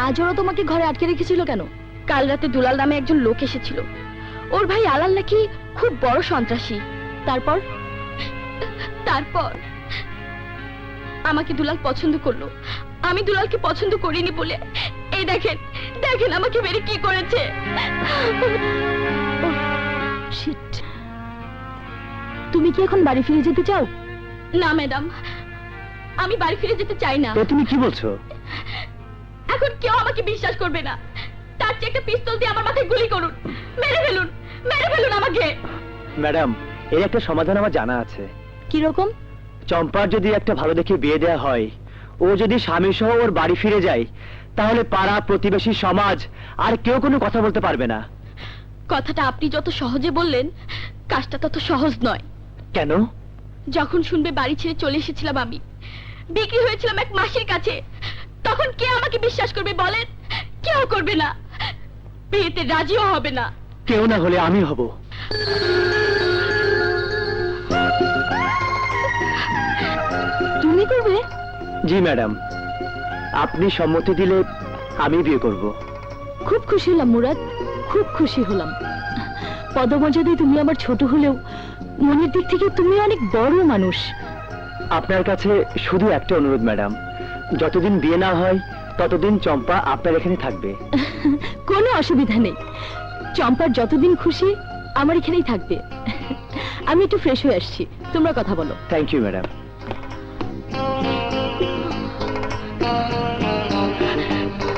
আজ ওরা তোমাকে ঘরে আটকে রেখেছিল কেন? কাল রাতে দুলাল নামে একজন লোক এসেছিল, ওর ভাই আলাল নাকি খুব বড় সন্ত্রাসী। তারপর তারপর আমাকে দুলাল পছন্দ করলো, আমি দুলালকে পছন্দ করিনি বলে এই দেখেন দেখেন আমাকে মেরে কি করেছে। তুমি কি এখন বাড়ি ফিরে যেতে চাও? না ম্যাডাম, আমি বাড়ি ফিরে যেতে চাই না। তো তুমি কি বলছো? এখন কেউ আমাকে বিশ্বাস করবে না। তার চেয়ে একটা পিস্তল দিয়ে আমার মাথায় গুলি করুন, মেরে ফেলুন, মেরে ফেলুন আমাকে। ম্যাডাম, এর একটা সমাধান আমার জানা আছে। কি রকম? চম্পার যদি একটা ভালো দেখে বিয়ে দেয়া হয়, ও যদি স্বামী সহ ওর বাড়ি ফিরে যায়, তাহলে পাড়া প্রতিবেশী সমাজ আর কেউ কোনো কথা বলতে পারবে না। কথাটা আপনি যত সহজে বললেন, কাজটা তত সহজ নয়। কেন? যখন শুনবে বাড়ি ছেড়ে চলে এসেছিলাম আমি, বিক্রি হয়েছিলাম এক মাসির কাছে, তখন কে আমাকে বিশ্বাস করবে বলেন? কেউ করবে না, বিয়েতে রাজিও হবে না। কেউ না হলে আমি হব। তুমি করবে? জি ম্যাডাম, আপনি সম্মতি দিলে আমি বিয়ে করব। খুব খুশি হলাম মুরাদ, খুব খুশি হলাম। পদমর্যাদায় তুমি আমার ছোট হলেও মনের দিক থেকে তুমি অনেক বড় মানুষ। আপনার কাছে শুধু একটা অনুরোধ ম্যাডাম, যতদিন বিয়ে না হয় ততদিন চম্পা আপনার এখানে থাকবে। কোনো অসুবিধা নেই, চম্পার যতদিন খুশি আমার এখানেই থাকবে। আমি একটু ফ্রেশ হয়ে আসছি, তোমরা কথা বলো। Thank you madam.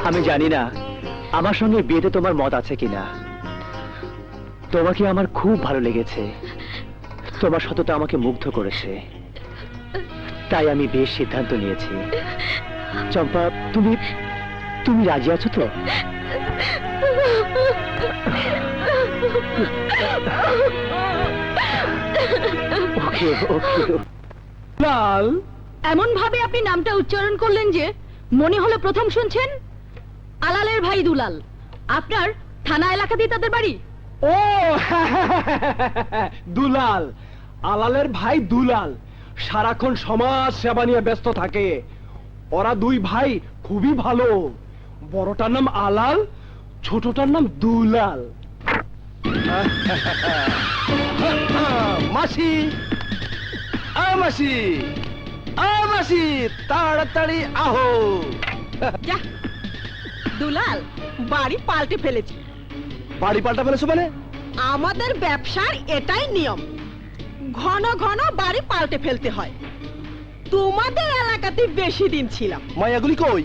আমি জানি না আমার সঙ্গে বিয়েতে তোমার মত আছে কিনা। তোমাকে আমার খুব ভালো লেগেছে, তোমার সততা আমাকে মুগ্ধ করেছে, তাই আমি বিয়ের সিদ্ধান্ত নিয়েছি। চম্পা, তুমি তুমি রাজি আছো তো? ওকে ওকে। লাল, এমন ভাবে আপনি নামটা উচ্চারণ করলেন যে মনে হলো প্রথম শুনছেন। আলালের ভাই দুলাল, আপনার থানা এলাকাতেই তাদের বাড়ি? ও দুলাল, আলালের ভাই দুলাল সারাক্ষণ সমাজ সেবা নিয়ে ব্যস্ত থাকে। ওরা দুই ভাই খুবই ভালো, বড়টার নাম আলাল, ছোটটার নাম দুলাল। মাসি, মাসি, মাসি, তাড়াতাড়ি আহো। যা দুলাল, বাড়ি পাল্টে ফেলেছি। বাড়ি পাল্টা ফেলেছো মানে? আমাদের ব্যবসার এটাই নিয়ম, ঘন ঘন বাড়ি পাল্টে ফেলতে হয়। তোমাদের এলাকাতে বেশি দিন ছিলাম, মায়াগুলি কই?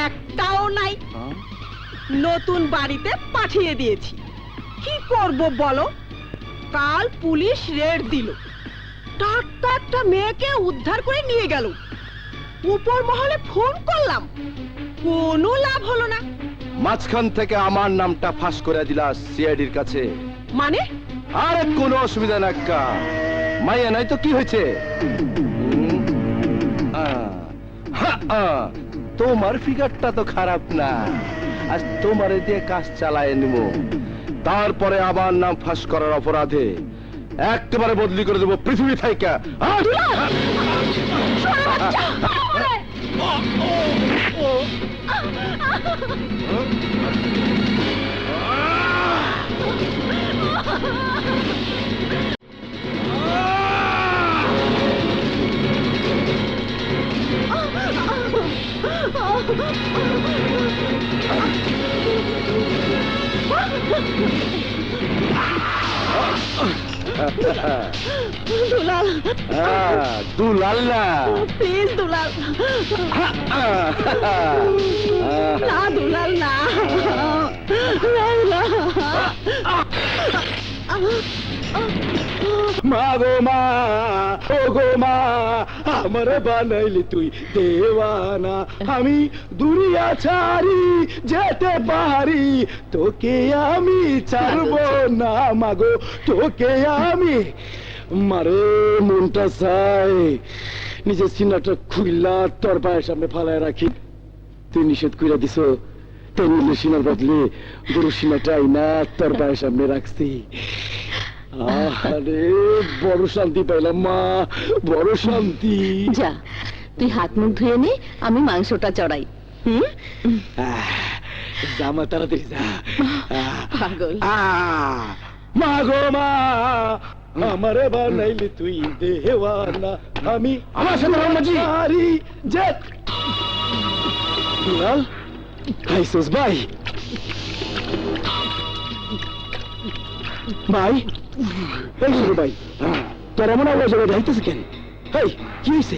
একটাও নাই। নতুন বাড়িতে পাঠিয়ে দিয়েছি। কি করব বলো? কাল পুলিশ রেড দিল, টাটকা একটা মেয়েকে উদ্ধার করে নিয়ে গেল। উপর মহলে ফোন করলাম, কোনো লাভ হলো না। মাঝখান থেকে আমার নামটা ফাঁস করে দিলা সিআইডির কাছে। মানে? আরে কোনো অসুবিধা না কা, মাইয়া নাই তো কি হয়েছে? তোমার ফিগারটা তো খারাপ না, আজ তোমারে দিয়ে কাজ চালায় নিব। তারপরে আবার নাম ফাঁস করার অপরাধে একেবারে বদলি করে দেবো পৃথিবী থেকে। দুলাল, দুলাল না, প্লিজ দুলাল, না দুলাল না। মা গো মা, ও গো মা, আমার বানাইলি তুই দেওয়ানা। আমি দুনিয়া ছাড়ি যেতে পারি, তোকে আমি ছাড়বো না। মাগো তোকে আমি, মারে মনটা চাই নিজের সিনাটা খুইলা তোর পায়ের সামনে ফালায় রাখি। তুই নিষেধ কইরা দিছ, তাই নীলের সিনার বদলে গরু সিনাটাই না তোর পায়ের সামনে রাখছি। আরে বড় শান্তি পাইলাম মা, বড় শান্তি। যা, তুই হাত মুখ ধুয়ে নে, আমি মাংসটা চড়াই। জামা তাড়াতাড়ি যা। পাগল। মা গো মা, আমারে বানাইলি তুই দেওয়ানা। আমি আমার সাথে রহমাজি। পারি যে দুলাল খাইছস ভাই? ভাই, এই শুরু ভাই, তোর এমন আওয়াজ হবে যাইতেছে কেন? এই কি হয়েছে?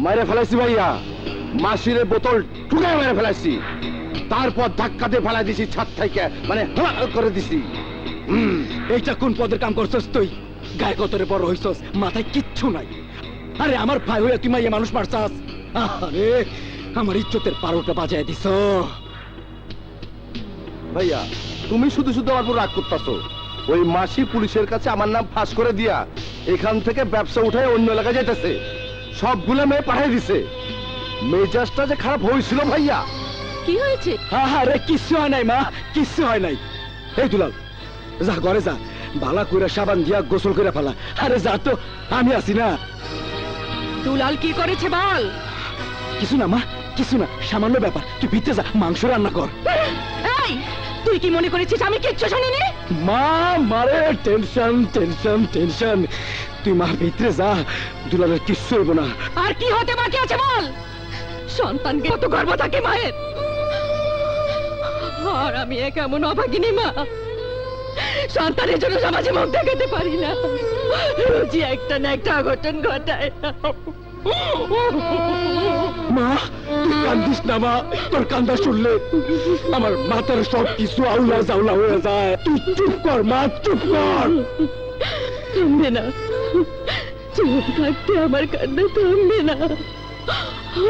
মারে ফেলাইছি ভাইয়া, মাসিরে বোতল ঠুকে মেরে ফেলাইছি, তারপর ধাক্কা দিয়ে ফেলাই দিছি ছাদ থেকে, মানে করে দিছি। এইটা কোন পদের কাম করছস তুই? গায়ে কতরে বড় হইছস, মাথায় কিচ্ছু নাই। আরে আমার ভাই হইয়া তুই মাইয়া মানুষ মারছাস। আরে আমার ইজ্জতের পারোটা বাজায় দিছ। ভাইয়া তুমি শুধু শুধু আমার উপর রাগ করতেছো। ওই মাসি পুলিশের কাছে আমার নাম ফাঁস করে দিয়া এখান থেকে ব্যবসা উঠায় অন্য এলাকায় যাইতেছে, সবগুলো মেয়ে পাঠিয়ে দিছে। মেজাজটা যে খারাপ হয়েছিল ভাইয়া। কি হয়েছে? আরে কিচ্ছু হয় নাই মা, কিচ্ছু হয় নাই। এই দুলাল, যা ঘরে যা, বালা কইরা সাবান দিয়া গোসল কইরা ফেলা। আরে যা তো, আমি আছি না। দুলাল কি করেছে বল? কিছু না মা, কিছু না, সামান্য ব্যাপার। তুই ভিতরে যা, মাংস রান্না কর। এই তুই কি মনে করেছিস আমি কিচ্ছু শুনিনি? মা মারে টেনশন টেনশন টেনশন। তুই মা ভিতরে যা, দুলালের কিচ্ছু হইব না। আর কি হতে বাকি আছে বল? সন্তানকে কত গর্ব থাকে মায়ের, আর আমি এক এমন অভাগিনী মা, সন্তানের জন্য সমাজে মুখ দেখাতে পারি না। রোজই একটা না একটা অঘটন ঘটায়। মা তুই কান্দিস না মা, তোর কান্দা শুনলে আমার মাথার সব কিছু আউলা জাউলা হয়ে যায়। তুই চুপ কর মা, চুপ কর। থামবে না, চুপ থাকতে আমার কান্না থামবে না।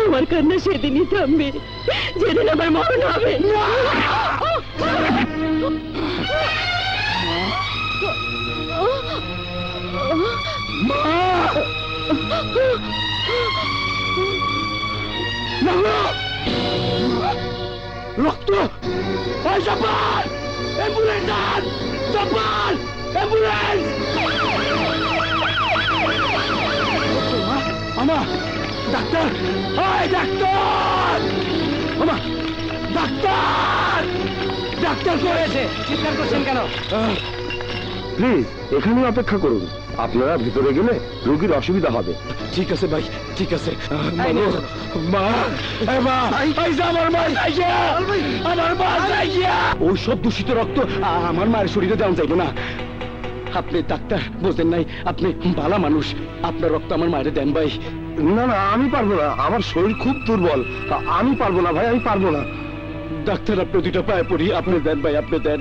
আমার কান্না সেদিনই থামবে যেদিন আমার মরণ হবে। রক্ত! ওই জাপান! অ্যাম্বুলেন্স আন! জাপান! অ্যাম্বুলেন্স! আমা! ডাক্তার! ওই ডাক্তার! আমা! ডাক্তার! ডাক্তার করেছে! চিৎকার করছেন কেন? প্লিজ এখানে অপেক্ষা করুন, আপনারা ভিতরে গেলে রোগীর অসুবিধা হবে। ঠিক আছে ভাই, ঠিক আছে। মা, মা, আমার মা যাইয়া, আমার মা যাইয়া। ওই সব দূষিত রক্ত আমার মায়ের শরীরে দেওয়া যাইব না। আপনি ডাক্তার বোঝেন নাই, আপনি ভালো মানুষ, আপনার রক্ত আমার মায়ের দেন ভাই। না না আমি পারবো না, আমার শরীর খুব দুর্বল, আমি পারবো না ভাই, আমি পারবো না। ডাক্তার আপনি দুইটা পায়ে পড়ি, আপনি দেন ভাই, আপনি দেন।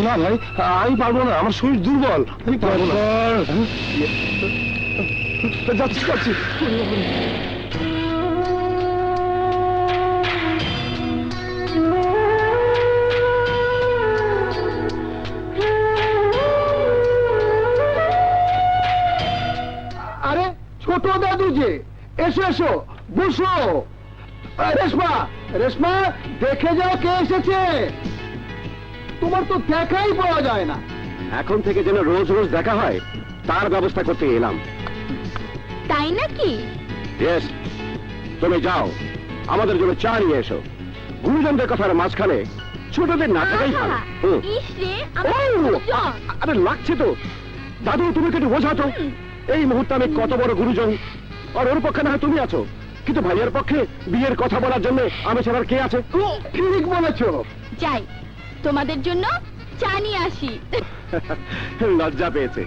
না ভাই আমি পারবো না, আমার শরীর দুর্বল, আমি পারবো না। যাচ্ছি যাচ্ছি। আরে ছোট দাদু যে, এসো এসো বসো। রেশমা, রেশমা দেখে যাও কে এসেছে, তোমার তো দেখাই পাওয়া যায় না। এখন থেকে যেন রোজ রোজ দেখা হয় তার ব্যবস্থা করতে এলাম। তাই নাকি? ইয়েস, তুমি যাও আমাদের জন্য চা নিয়ে এসো। গুরুজনদের কথার মাঝখানে ছোটদের না থাকাই ভালো। ইসরে আরে লাগছে তো দাদু, তুমি একটু বোঝাতো। এই মুহূর্তে আমি কত বড় গুরুজন, আর ওর পক্ষে না হয় তুমি আছো, কিন্তু ভাইয়ের পক্ষে বিয়ের কথা বলার জন্য আমি ছাড়ার কে আছে? ঠিক বলেছো। যাই তোমাদের জন্য চা নিয়ে আসি। লজ্জা পেয়েছে,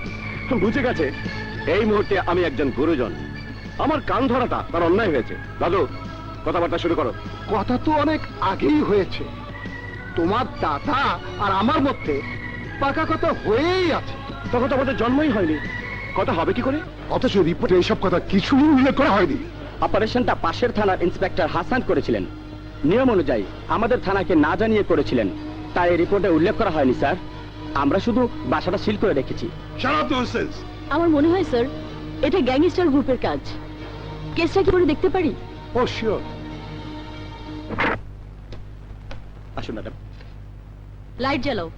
বুঝে গেছে এই মুহূর্তে আমি একজন গুরুজন। আমার কান ধরাটা তার অন্যায় হয়েছে। দাদু কথাবার্তা শুরু করো। কথা তো অনেক আগেই হয়েছে, তোমার দাদা আর আমার মধ্যে পাকা কথা হয়েই আছে। তখন তো আমাদের জন্মই হয়নি, কথা হবে কি করে? অথচ রিপোর্টে এইসব কথা কিছুই উল্লেখ করা হয়নি। অপারেশনটা পাশের থানার ইন্সপেক্টর হাসান করেছিলেন। নিয়ম অনুযায়ী আমাদের থানাকে না জানিয়ে করেছিলেন, তাই এই রিপোর্টে উল্লেখ করা হয়নি স্যার। আমরা শুধু বাসাটা সিল করে রেখেছি। Shut up nonsense! আমার মনে হয় স্যার এটা গ্যাংস্টার গ্রুপের কাজ। কেসটা কি করে দেখতে পারি? ও শিওর। আসুন ম্যাডাম। লাইট জ্বালাও।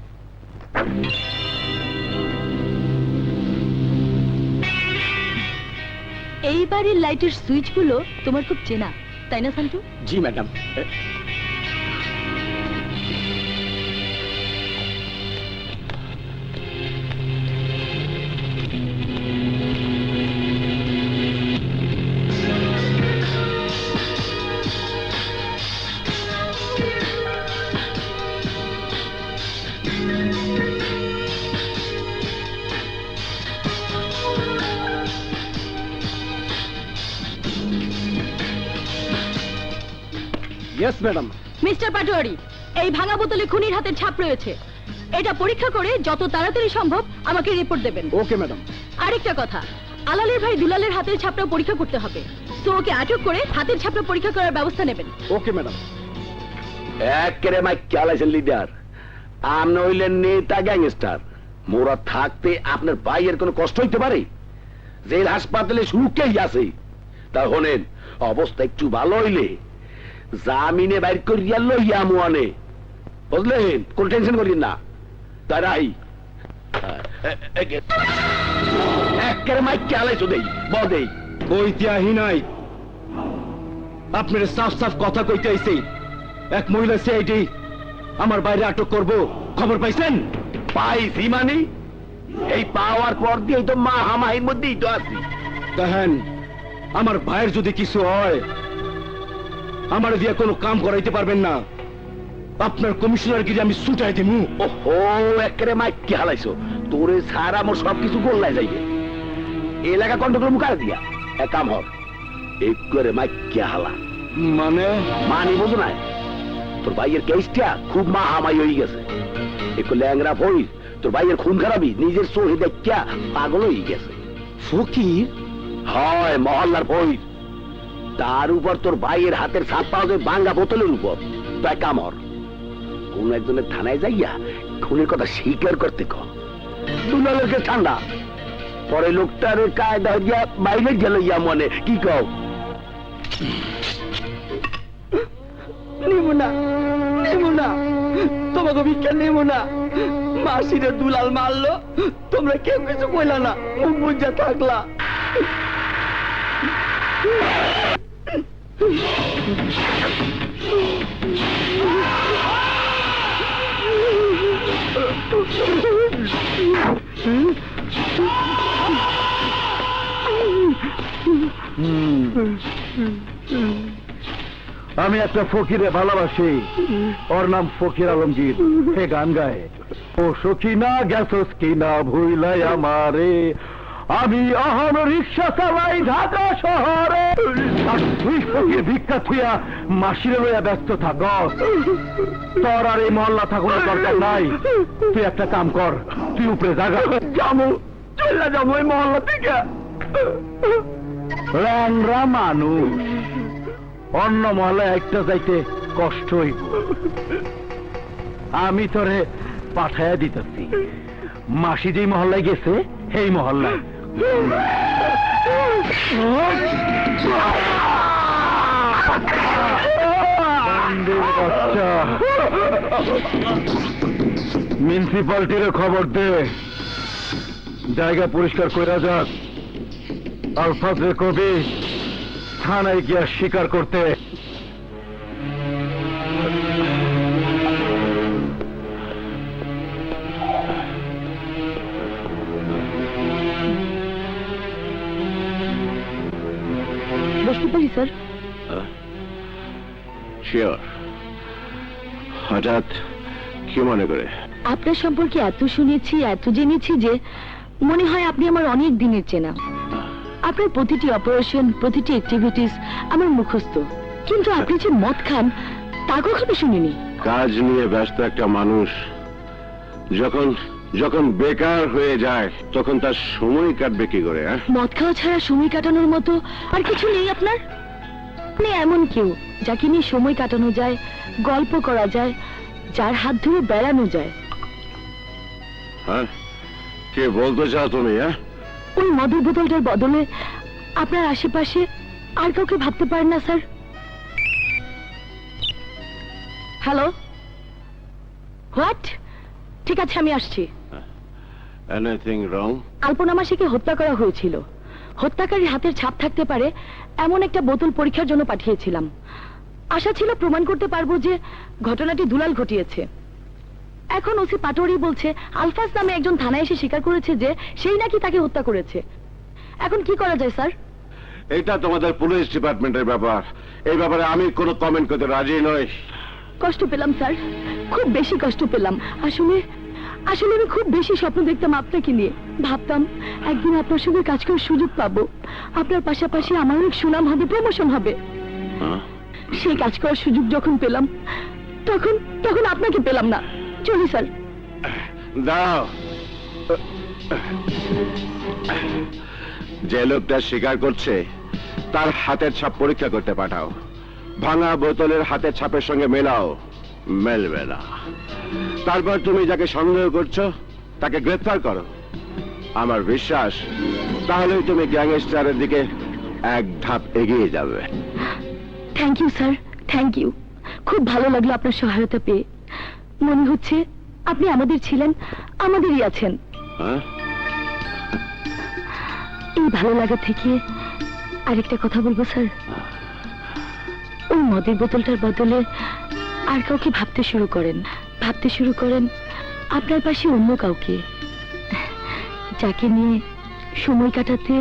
এই বাড়ির লাইটের সুইচগুলো তোমার খুব চেনা, তাই না শান্তু? জি madam. Yes madam. Mister Patwari, এই ভাঙা বোতলে খুনির হাতের ছাপ রয়েছে। এটা পরীক্ষা করে যত তাড়াতাড়ি সম্ভব আমাকে রিপোর্ট দেবেন। Okay madam. আরেকটা কথা, আলালের ভাই দুলালের হাতের ছাপটা পরীক্ষা করতে হবে, তো ওকে আটক করে হাতের ছাপটা পরীক্ষা করার ব্যবস্থা নেবেন। Okay madam. একেবারে মাইক চালাইছেন লিডার, আপনি হইলেন নেতা গ্যাংস্টার। মোরা থাকতে আপনার ভাইয়ের কোনো কষ্ট হইতে পারে? জেল হাসপাতালে সুখেই আছে। তা হলেন অবস্থা একটু ভালো হইলে জামিনে বাইর করিয়া লইয়া মুয়ানে, বুঝলেন? কোন টেনশন করিন না। তারাই একেবারে মাইক চালাইছো দেই বদেই কইতে আহি নাই, আপনার সাফ সাফ কথা কইতে আইছি। এক মহিলা সিআইডি আমার বাইরে আটক করব, খবর পাইছেন? পাইছি মানে এই পাওয়ার পর দিয়ে তো মা হামাহির মধ্যেই তো আছি। দেখেন, আমার ভাইয়ের যদি কিছু হয় আমার দিয়ে কোনো কাম করাইতে পারবেন না। আপনার কমিশনার গিয়ে আমি ছুটাই দিমু। ওহো, একেবারে মাইক কি হালাইছো? তোরে সারা আমার সবকিছু গোল্লাই যাইবে। এলাকা কন্ট্রোল মুখারে দিয়া এক কাম হর, একবারে মাইক কি হালা। মানে বোঝো না, তোর ভাইয়ের কেসটা খুব মা হামাই হয়ে গেছে। একটু ল্যাংরা বই তোর ভাইয়ের খুন খারাপি নিজের চোখে দেখা পাগল হয়ে গেছে। ফকির? হয় মহল্লার বই। তার উপর তোর ভাইয়ের হাতের ছাপ পাওয়া যায় ভাঙ্গা বোতলের উপর। তাই কামর কোন একজনের থানায় যাইয়া খুনের কথা স্বীকার করতে কর। দুলালের ঠান্ডা পরে লোকটার কায়দা দিয়া বাইরে গেল ইয়া মনে কি কও? নেবো না, নেবো না, তোমাকে ভিক্ষা নেবো না। মাসিরে দুলাল মারলো, তোমরা কেউ কিছু কইলা না, মুখ বুঝা থাকলা। আমি একটা ফকিরে ভালোবাসি, ওর নাম ফকির আলমগীর। হে গান গায়, ও সখিনা গেছস কিনা ভুইলাই আমারে, আমি অহন রিক্সা চালাই ঢাকা শহরে। আর তুই ফকির ভিক্ষা থুইয়া মাসিরে লইয়া ব্যস্ত থাক। তোর আর এই মহল্লা থাকুনের দরকার নাই। তুই একটা কাম কর, তুই উপরে জাগা যাবো, চলে যাবো এই মহল্লা থেকে। ল্যাংরা মানুষ অন্য মহল্লায় একটা যাইতে কষ্ট হইব। আমি তোরে পাঠাইয়া দিতেছি, মাসি যেই মহল্লায় গেছে সেই মহল্লায়। মিউনিসিপালিটির খবর দে, জায়গা পরিষ্কার কইরা যাক। আলফাজে কবি থানায় গিয়া স্বীকার করতে। বসতে পারি স্যার? শিওর। হঠাৎ কি মনে করে? আপনার সম্পর্কে এত শুনেছি, এত জেনেছি যে মনে হয় আপনি আমার অনেক দিনের চেনা। আপনার প্রতিটি অপারেশন, প্রতিটি অ্যাক্টিভিটিস আমার মুখস্থ, কিন্তু আপনি যে মদ খান তা কখনো শুনিনি। কাজ নিয়ে ব্যস্ত একটা মানুষ যখন যখন বেকার হয়ে যায় তখন তার সময় কাটবে কি করে? মদ খাওয়া ছাড়া সময় কাটানোর মতো আর কিছু নেই আপনার? আপনি এমন কেউ যাকে নিয়ে সময় কাটানো যায়, গল্প করা যায়, যার হাত ধরে বেড়ানো যায়। হ্যাঁ, কে বলতে চাও তুমি? ওই মদের বোতলটার বদলে আপনার আশেপাশে আর কাউকে ভাবতে পারেন না স্যার? Hello, what? ঠিক আছে, আমি আসছি। Anything wrong? আলপনা মাসিকে হত্যা করা হয়েছিল। হত্যাকারীর হাতের ছাপ থাকতে পারে এমন একটা বোতল পরীক্ষার জন্য পাঠিয়েছিলাম। আশা ছিল প্রমাণ করতে পারবো যে ঘটনাটি দুলাল ঘটিয়েছে। এখন ওসি পাটোয়ারি বলছে আলফাজ নামে একজন থানায় এসে স্বীকার করেছে যে সেই নাকি তাকে হত্যা করেছে। এখন কি করা যায় স্যার? এটা তোমাদের পুলিশ ডিপার্টমেন্টের ব্যাপার, এই ব্যাপারে আমি কোনো কমেন্ট করতে রাজি নই। কষ্ট পেলাম স্যার, খুব বেশি কষ্ট পেলাম। আসলে আমি খুব বেশি স্বপ্ন দেখতাম আপনাকে নিয়ে। ভাবতাম একদিন আপনার সঙ্গে কাজ করার সুযোগ পাবো, আপনার পাশাপাশি আমার অনেক সুনাম হবে, প্রমোশন হবে। সেই কাজ করার সুযোগ যখন পেলাম তখন তখন আপনাকে পেলাম না। চলি স্যার। দাও, যে লোকটা স্বীকার করছে তার হাতের ছাপ পরীক্ষা করতে পাঠাও। ভাঙা বোতলের হাতের ছাপের সঙ্গে মেলাও, মেলবে না। তারপর তুমি যাকে সন্দেহ করছো তাকে গ্রেফতার করো। আমার বিশ্বাস তাহলেই তুমি গ্যাংস্টারের দিকে এক ধাপ এগিয়ে যাবে। Thank you sir, thank you. খুব ভালো লাগলো আপনার সহায়তা পেয়ে। মনে হচ্ছে আপনি আমাদের ছিলেন, আমাদেরই আছেন। হ্যাঁ? এই ভালো লাগা থেকে আরেকটা কথা বলবো স্যার। ওই মদের বোতলটার বদলে আর কাউকে ভাবতে শুরু করেন, ভাবতে শুরু করেন আপনার পাশে অন্য কাউকে, যাকে নিয়ে সময় কাটাতে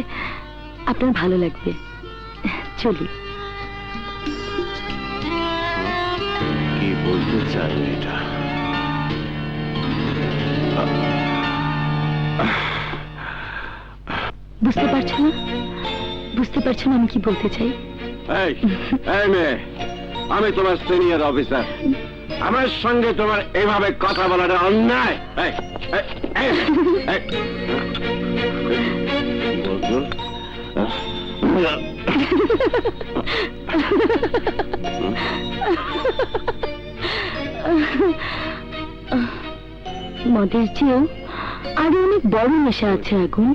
আপনার ভালো লাগবে। চলি। কি বলতে চাই এটা? বুঝতে পারছো না? বুঝতে পারছো না আমি কি বলতে চাই? এই, এই মেয়ে, আমি তোমার সিনিয়র অফিসার। আমার সঙ্গে তোমার এভাবে কথা বলাটা অন্যায়। এই, এই, এই, এই। বলতো? মদের চেয়েও আরো অনেক বড় নেশা আছে আগুন।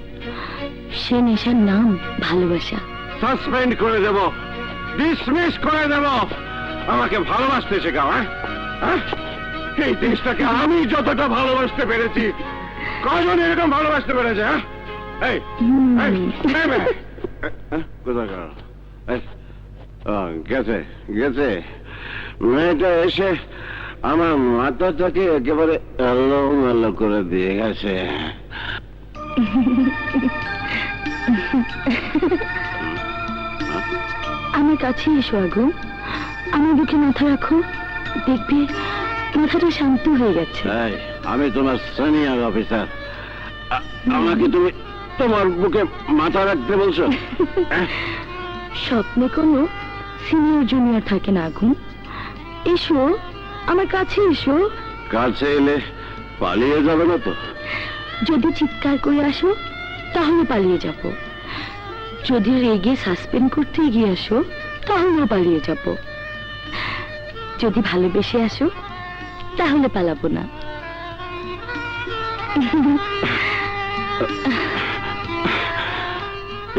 সে নেশার নাম ভালোবাসা। সাসপেন্ড করে দেব, ডিসমিস করে দেব। আমাকে ভালোবাসতে শেখাও। হ্যাঁ? এই দেশটাকে আমি যতটা ভালোবাসতে পেরেছি, কজন এরকম ভালোবাসতে পেরেছে? হ্যাঁ? এই, এই, এই মেয়ে। কোথায় গেল? এই, ও, গেছে গেছে। মেয়েটা এসে আমার মাথাটাকে একেবারে এলোমেলো করে দিয়ে গেছে। আমার কাছে এসো আগুন, আমার বুকে মাথা রাখো, দেখবে মাথাটা শান্ত হয়ে গেছে। এই, আমি তোমার সিনিয়র অফিসার, আমাকে তুমি তোমার বুকে মাথা রাখতে বলছো? স্বপ্নে কোনো সিনিয়র জুনিয়র থাকে না আগুন। এসো আমার কাছে এসো। কাছে এলে পালিয়ে যাবে না তো? যদি চিৎকার করে আসো তাহলে পালিয়ে যাব, যদি রেগে সাসপেন্ড করতে এগিয়ে আসো তাহলেও পালিয়ে যাব, যদি ভালোবেসে আসো তাহলে পালাবো না।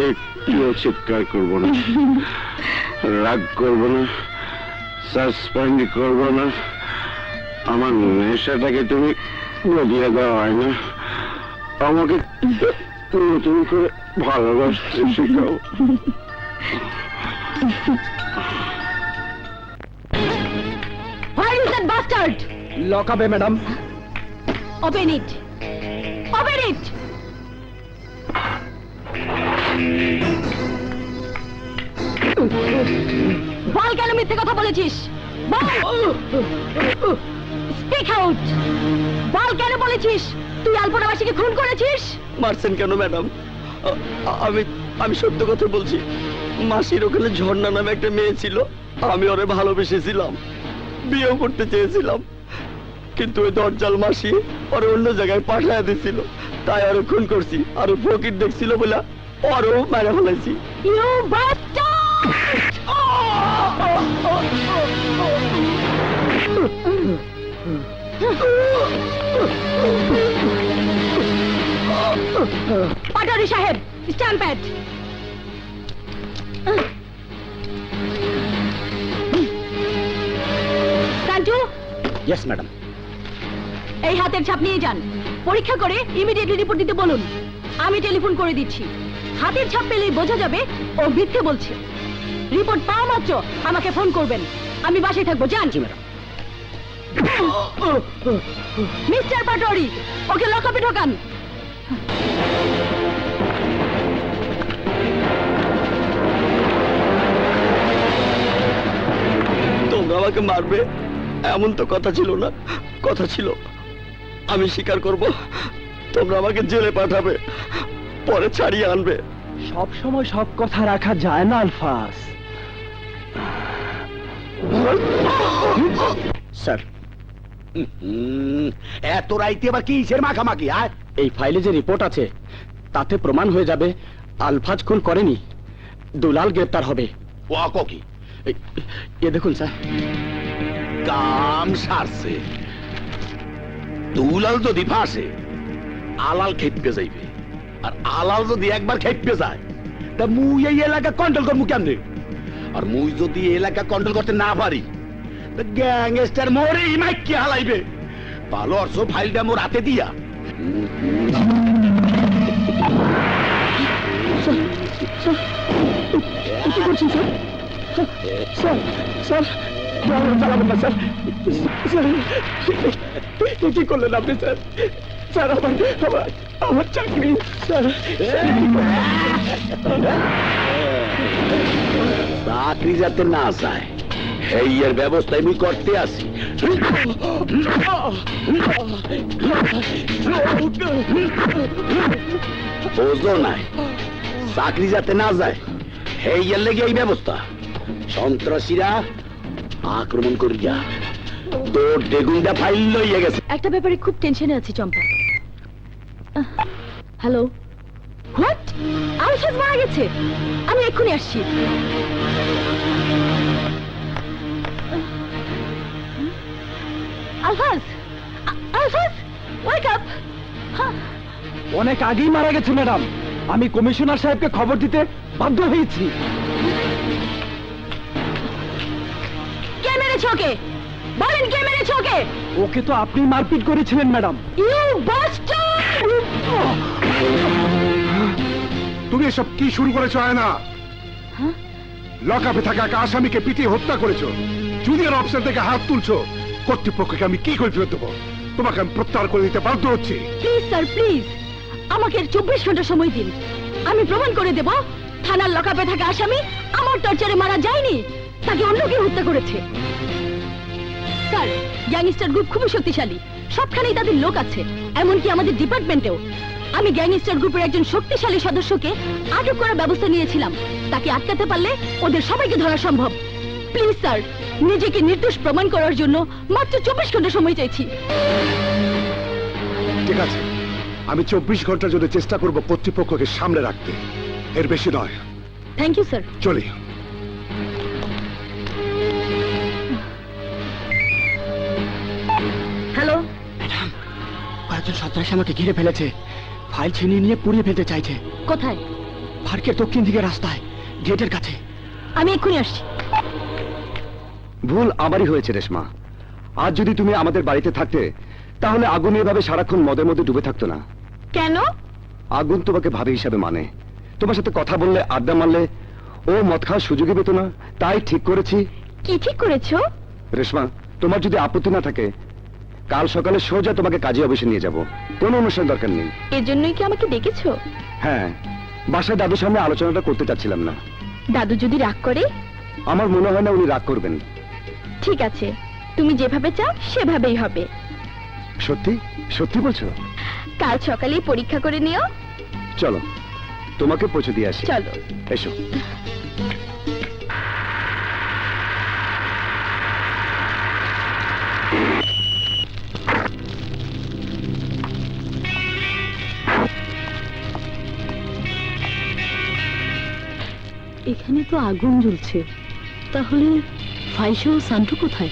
একটুও চিৎকার করবো না, রাগ করবো না, সাসপেন্ড করবো না। আমার নেশাটাকে তুমি বলিয়ে দেওয়া হয় না, আমাকে নতুন করে ভালোবাসতে শেখাও। Where is that bastard? Lock আপে madam. Open it. Open it. বল কেন মিথ্যে কথা বলেছিস? Speak out. বল কেন বলেছিস তুই আলপনাবাসীকে খুন করেছিস? মারছেন কেন ম্যাডাম? আমি আমি সত্য কথা বলছি। মাসির ওখানে ঝর্ণা নামে একটা মেয়ে ছিল, আমি ওরে ভালোবেসেছিলাম, বিয়েও করতে চেয়েছিলাম, কিন্তু ওই দরজাল মাসি ওরে অন্য জায়গায় পাঠায় দিছিল, তাই ওরে খুন করছি। আর ও ফকির দেখছিল বলে ওরও মেরে ফেলাইছি। You bastard! পাটোয়ারি সাহেব, stamp pad. Santu, yes madam. এই হাতের ছাপ নিয়ে যান, পরীক্ষা করে ইমিডিয়েটলি রিপোর্ট দিতে বলুন। আমি টেলিফোন করে দিচ্ছি, হাতের ছাপ পেলেই বোঝা যাবে ও মিথ্যে বলছে। রিপোর্ট পাওয়া মাত্র আমাকে ফোন করবেন, আমি বাসায় থাকবো। যান। জি ম্যাডাম। মিস্টার পাটোয়ারি, ওকে লকআপে ঢোকান। তোমরা আমাকে মারবে এমন তো কথা ছিল না, কথা ছিল আমি স্বীকার করব, তোমরা আমাকে জেলে পাঠাবে, পরে ছাড়িয়ে আনবে। সব সময় সব কথা রাখা যায় না আলফাস। স্যার, এত রাইতে আবার কি ইসের মাখামাখি আর এই ফাইলে যে রিপোর্ট আছে তাতে প্রমাণ হয়ে যাবে আলফাজ খুন করেনি, দুলাল গ্রেপ্তার হবে। ও কি এ দেখুন স্যার। কাম সারছে, দুলাল যদি ফাঁসে আলাল খেপে যাইবে, আর আলাল যদি একবার খেপে যায় তা মুই এই এলাকা কন্ট্রোল করবো কেমনে? আর মুই যদি এই এলাকা কন্ট্রোল করতে না পারি তা গ্যাংস্টার মোরে মাইকে হালাইবে। ভালো অর্থ ফাইলটা মোর হাতে দিয়া কি করছেন স্যার? স্যার, স্যার, চালাবেন না স্যার। স্যার, কি করলেন আপনি স্যার? স্যার, আমার চাকরি স্যার। চাকরি যাতে না যায় এই এর ব্যবস্থা আমি করতে আসি। বুঝলো নাই, চাকরি যাতে না যায় এই এর লেগে এই ব্যবস্থা। সন্ত্রাসীরা আক্রমণ করিয়া তোর ডেগুনটা ফাইল লইয়া গেছে। একটা ব্যাপারে খুব টেনশনে আছি চম্পা। Hello, what? আলফাজ মারা গেছে? আমি এক্ষুনি আসছি। Alfaz, Alfaz, wake up. অনেক আগেই মারা গেছে ম্যাডাম। আমি কমিশনার সাহেবকে খবর দিতে বাধ্য হয়েছি। কে মেরেছে ওকে? বলেন কে মেরেছে ওকে? ওকে তো আপনি মারপিট করেছিলেন ম্যাডাম। You bastard! তুমি এসব কি শুরু করেছো আয়না? লকআপে থাকা এক আসামিকে পিটিয়ে হত্যা করেছো, জুনিয়র অফিসার থেকে হাত তুলছো। কর্তৃপক্ষকে আমি কি করে ফেরত দেবো? তোমাকে আমি প্রত্যাহার করে দিতে বাধ্য হচ্ছি। প্লিজ স্যার, প্লিজ আমাকে 24 ঘন্টা সময় দিন। আমি প্রমাণ করে দেব থানার লকআপে থাকা আসামি আমার টর্চারে মারা যায়নি, তাকে অন্য কেউ হত্যা করেছে। স্যার, গ্যাংস্টার গ্রুপ খুবই শক্তিশালী, সবখানেই তাদের লোক আছে, এমনকি আমাদের ডিপার্টমেন্টেও। আমি গ্যাংস্টার গ্রুপের একজন শক্তিশালী সদস্যকে আটক করার ব্যবস্থা নিয়েছিলাম। তাকে আটকাতে পারলে ওদের সবাইকে ধরা সম্ভব। প্লিজ স্যার, নিজেকে নির্দোষ প্রমাণ করার জন্য মাত্র 24 ঘন্টা সময় চাইছি। ঠিক আছে, আমি 24 ঘন্টার জন্য চেষ্টা করব কর্তৃপক্ষকে সামনে রাখতে, এর বেশি নয়। Thank you sir. চলি। হ্যালো, কয়েকজন সন্ত্রাসী আমাকে ঘিরে ফেলেছে, ফাইল ছিনিয়ে নিয়ে পুড়িয়ে ফেলতে চাইছে। কোথায়? পার্কের দক্ষিণ দিকে রাস্তায়, গেটের কাছে। আমি এক্ষুনি আসছি। ভুল আমারই হয়েছে রেশমা। আজ যদি তুমি আমাদের বাড়িতে থাকতে তাহলে আগুন এভাবে সারাক্ষণ মদের মধ্যে ডুবে থাকতো না। কেন? আগুন তোমাকে ভাবি হিসাবে মানে, তোমার সাথে কথা বললে, আড্ডা মারলে ও মদ খাওয়ার সুযোগই পেত না। তাই ঠিক করেছি। কি ঠিক করেছো? রেশমা, তোমার যদি আপত্তি না থাকে কাল সকালে সোজা তোমাকে কাজী অফিসে নিয়ে যাব, কোনো অনুষ্ঠান দরকার নেই। এর জন্যই কি আমাকে ডেকেছো? হ্যাঁ, বাসায় দাদুর সামনে আলোচনাটা করতে চাচ্ছিলাম না। দাদু যদি রাগ করে? আমার মনে হয় না উনি রাগ করবেন। ঠিক আছে, তুমি যেভাবে চাও সেভাবেই হবে। সত্যি সত্যি বলছো? কাল সকালেই পরীক্ষা করে নিও। চলো, তোমাকে পৌঁছে দিয়ে আসি। চলো। এসো। এখানে তো আগুন জ্বলছে, তাহলে ফাইসা ও সান্টু কোথায়?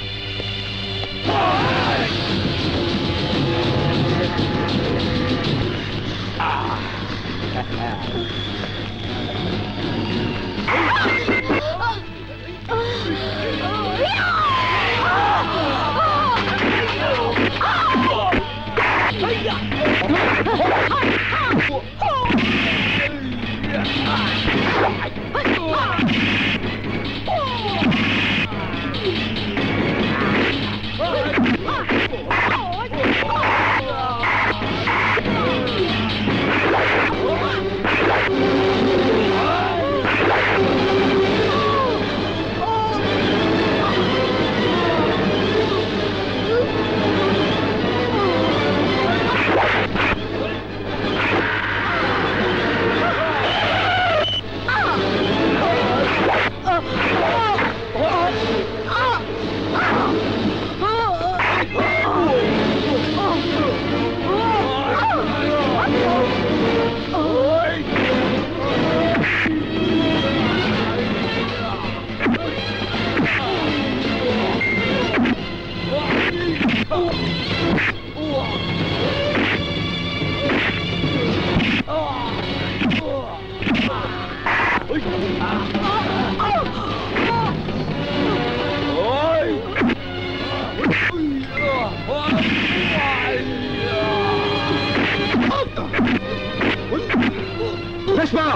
রেশমা,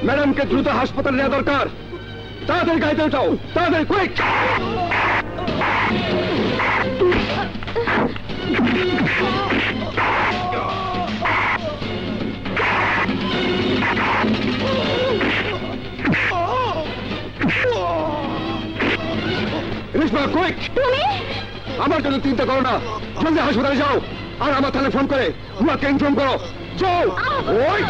ম্যাডামকে দ্রুত হাসপাতালে নেওয়া দরকার। তাড়াতাড়ি গাড়িতে উঠাও, তাড়াতাড়ি কুইক। রেশমা, কুইক। আমার জন্য চিন্তা করো না, জলদি হাসপাতালে যাও আর আমার থানায় ফোন করে উনাকে ইনফর্ম করো। যাও। ওই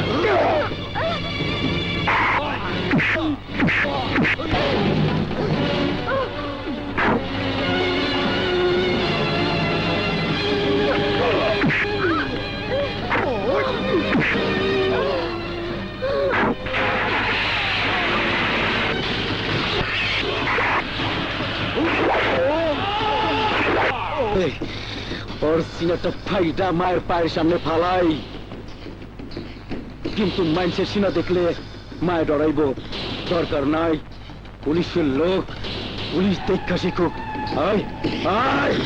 ওর সিনাটা ফাইটা মায়ের পায়ের সামনে ফালাই, কিন্তু মানুষের সিনা দেখলে মায়ের ডরাইব। দরকার নাই, পুলিশের লোক, পুলিশ দেখা শিখুক। আয় আয়।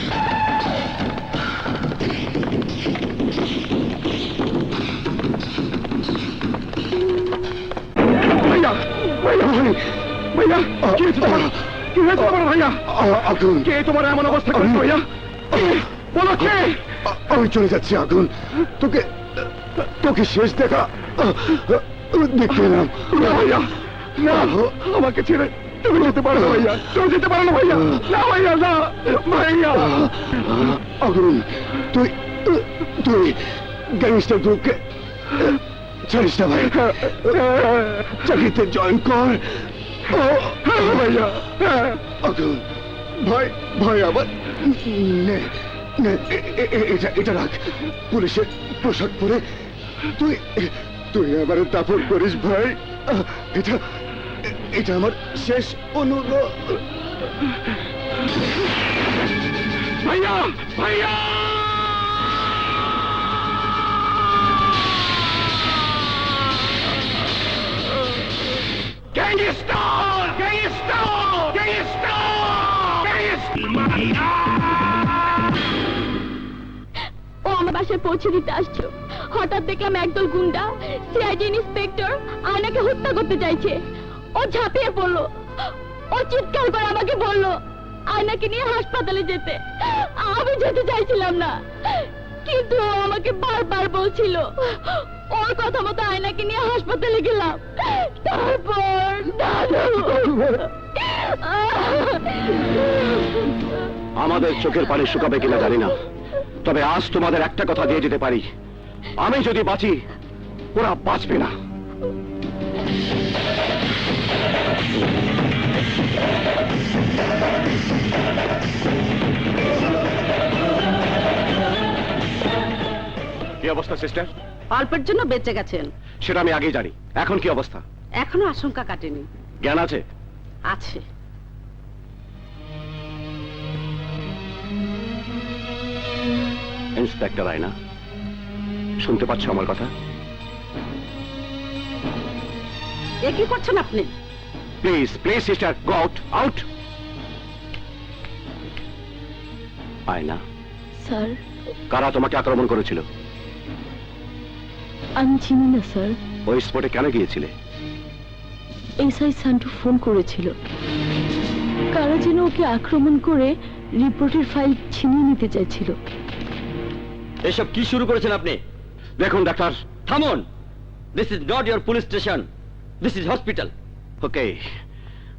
ভাইয়া, ভাইয়া, ভাইয়া, কি হয়েছে তোমার? কি হয়েছে তোমার ভাইয়া? আগুন। কে তোমার এমন অবস্থা করেছে ভাইয়া? বলো কে? আমি চলে যাচ্ছি আগুন। তোকে তোকে শেষ দেখা দেখতে এলাম। ভাইয়া না, আমাকে ছেড়ে তুমি যেতে পারো না ভাইয়া, তুমি যেতে পারো না ভাইয়া। না ভাইয়া, না ভাইয়া। আগুন, তুই তুই গ্যাংস্টার গ্রুপকে ছাড়িস না ভাই, চাকরিতে জয়েন কর। ভাইয়া আগুন, ভাই ভাই আমার নে নে, এটা রাখ। পুলিশের পোশাক পরে তুই তুই এবারে দাফন করিস ভাই। এটা এটা আমার শেষ অনুরোধ। ভাইয়া ভাইয়া, গ্যাংস্টার গ্যাংস্টার গ্যাংস্টার গ্যাংস্টার। ও আমার বাসায় পৌঁছে দিতে আসছো, হঠাৎ দেখলাম একদল গুন্ডা সিআইডি ইন্সপেক্টর আয়নাকে হত্যা করতে চাইছে। ও ঝাঁপিয়ে পড়লো, ও চিৎকার করে আমাকে বললো আয়নাকে নিয়ে হাসপাতালে যেতে। আমি যেতে চাইছিলাম না, কিন্তু ও আমাকে বারবার বলছিল। ওর কথা মতো আয়নাকে নিয়ে হাসপাতালে গেলাম। তারপর আমাদের চোখের পানি শুকাবে কিনা জানি না, তবে আজ তোমাদের একটা কথা দিয়ে যেতে পারি, আমি যদি বাঁচি ওরা বাঁচবে না। কি অবস্থা সিস্টার? অল্পের জন্য বেঁচে গেছেন, সেটা আমি আগেই জানি। এখন কি অবস্থা? এখনো আশঙ্কা কাটেনি। জ্ঞান আছে? আছে। ইন্সপেক্টর আয়না, শুনতে পাচ্ছ আমার কথা? এ কি করছেন আপনি? Please please sister, go out out. আয়না, স্যার, কারা তোমাকে আক্রমণ করেছিল? আমি চিনি না স্যার। ওই স্পটে কেন গিয়েছিলে? এসআই সান্টু ফোন করেছিল, কারা যেন ওকে আক্রমণ করে রিপোর্টের ফাইল ছিনিয়ে নিতে চাইছিল। এসব কি শুরু করেছেন আপনি? দেখুন ডাক্তার, থামুন। This is not your police station, this is hospital. Okay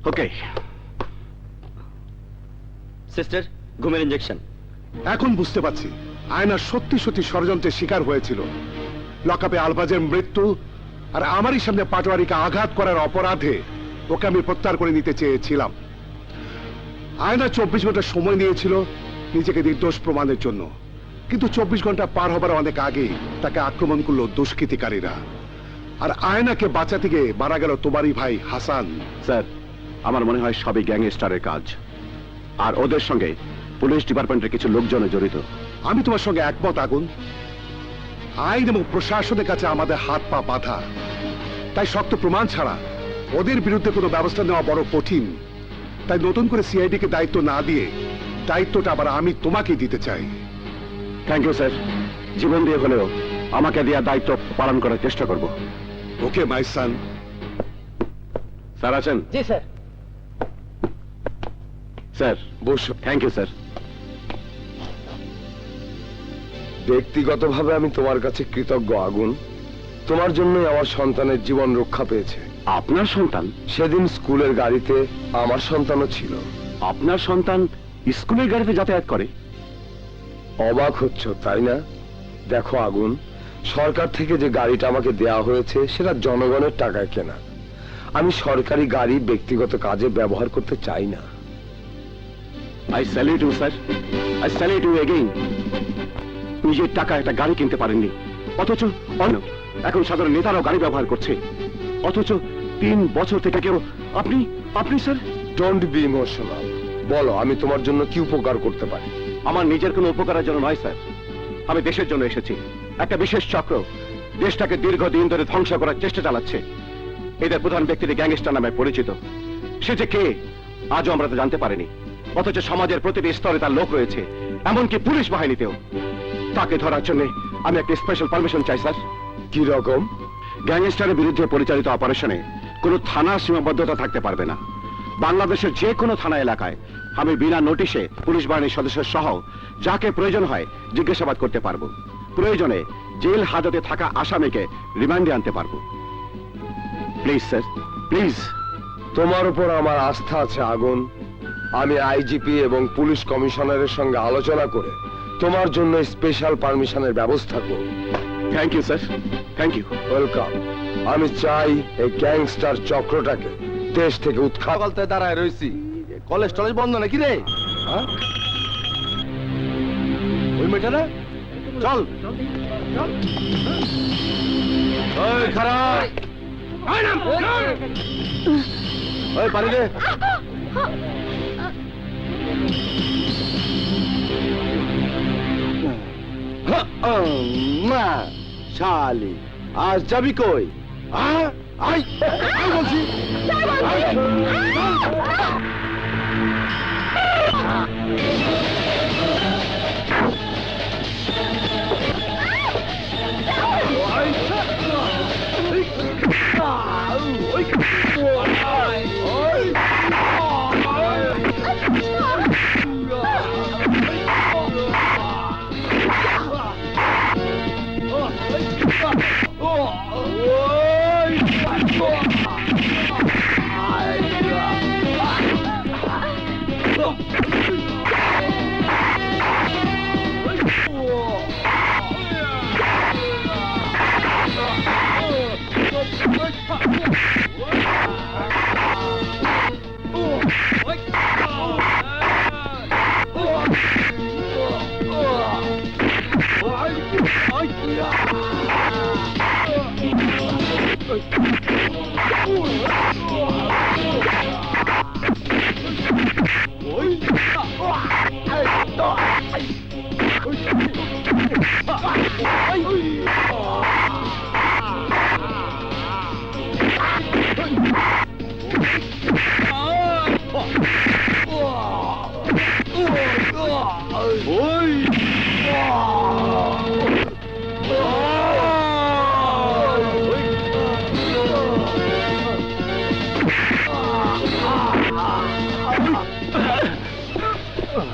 okay. Sister, ঘুমের ইঞ্জেকশন। এখন বুঝতে পারছি আয়না সত্যি সত্যি ষড়যন্ত্রের শিকার হয়েছিল। লকআপে আলবাজের মৃত্যু আর আমারই সামনে পাটোয়ারিকে আঘাত করার অপরাধে ওকে আমি প্রত্যাহার করে নিতে চেয়েছিলাম। আয়না 24 ঘন্টা সময় নিয়েছিল নিজেকে নির্দোষ প্রমাণের জন্য, কিন্তু 24 ঘন্টা পার হবার অনেক আগেই তাকে আক্রমণ করলো দুষ্কৃতিকারীরা। আর আয়নাকে বাঁচাতে গিয়ে মারা গেল তোমারই ভাই হাসান। স্যার, আমার মনে হয় সবই গ্যাংস্টারের কাজ, আর ওদের সঙ্গে পুলিশ ডিপার্টমেন্টের কিছু লোকজন জড়িত। আমি তোমার সঙ্গে একমত আগুন। আইন এবং প্রশাসনের কাছে আমাদের হাত পা বাঁধা, তাই শক্ত প্রমাণ ছাড়া ওদের বিরুদ্ধে কোনো ব্যবস্থা নেওয়া বড় কঠিন। তাই নতুন করে সিআইডি কে দায়িত্ব না দিয়ে দায়িত্বটা আবার আমি তোমাকে দিতে চাই। থ্যাংক ইউ স্যার, জীবন দিয়ে হলেও আমাকে দেওয়া দায়িত্ব পালন করার চেষ্টা করব। ওকে মাই সান। স্যার আছেন? জি স্যার। স্যার বসো। Thank you sir. ব্যক্তিগতভাবে আমি তোমার কাছে কৃতজ্ঞ আগুন। তোমার জন্যই আমার সন্তানের জীবন রক্ষা পেয়েছে। আপনার সন্তান? সেদিন স্কুলের গাড়িতে আমার সন্তানও ছিল। আপনার সন্তান স্কুলের গাড়িতে যাতায়াত করে? অবাক হচ্ছ তাই না? দেখো আগুন, সরকার থেকে যে গাড়িটা আমাকে দেয়া হয়েছে সেটা জনগণের টাকায় কেনা। আমি সরকারি গাড়ি ব্যক্তিগত কাজে ব্যবহার করতে চাই না। I salute you sir, I salute you again. নিজের টাকা একটা গাড়ি কিনতে পারেননি, অথচ অন্য এখন সাধারণ নেতারাও গাড়ি ব্যবহার করছে, অথচ 3 বছর থেকে কেউ আপনি স্যার। Don't be emotional. বলো আমি তোমার জন্য কি উপকার করতে পারি? আমার নিজের কোনো উপকারের জন্য নয় স্যার, আমি দেশের জন্য এসেছি। একটা বিশেষ চক্র দেশটাকে দীর্ঘদিন ধরে ধ্বংস করার চেষ্টা চালাচ্ছে। এদের প্রধান ব্যক্তিটি গ্যাংস্টার নামে পরিচিত। সে যে কে আজও আমরা তো জানতে পারিনি, অথচ সমাজের প্রতিটি স্তরে তার লোক রয়েছে, এমনকি পুলিশ বাহিনীতেও। তাকে ধরার জন্য আমি একটা স্পেশাল পারমিশন চাই স্যার। কি রকম? গ্যাংস্টারের বিরুদ্ধে পরিচালিত অপারেশনে কোনো থানা সীমাবদ্ধতা থাকতে পারবে না। বাংলাদেশের যে কোনো থানা এলাকায় আমি বিনা নোটিশে পুলিশ বাহিনীর সদস্য সহ যাকে প্রয়োজন হয় জিজ্ঞাসাবাদ করতে পারবো। প্রয়োজনে জেল হাজতে থাকা আসামিকে রিমান্ডে আনতে পারবো। Please sir, please. তোমার উপর আমার আস্থা আছে আগুন। আমি আইজিপি এবং পুলিশ কমিশনারের সঙ্গে আলোচনা করে তোমার জন্য স্পেশাল পারমিশনের ব্যবস্থা করব। Thank you sir, thank you. Welcome. আমি চাই এই গ্যাংস্টার চক্রটাকে দেশ থেকে উৎখাত। সকালতে দাঁড়ায় রয়েছি, কলেজ টলেজ বন্ধ নাকি রে? হ্যাঁ? ওই মেয়েটা না, চল ওই খারাপ, ওই পানি দে। মা শালি, আজ যাবি কই? আই বলছি।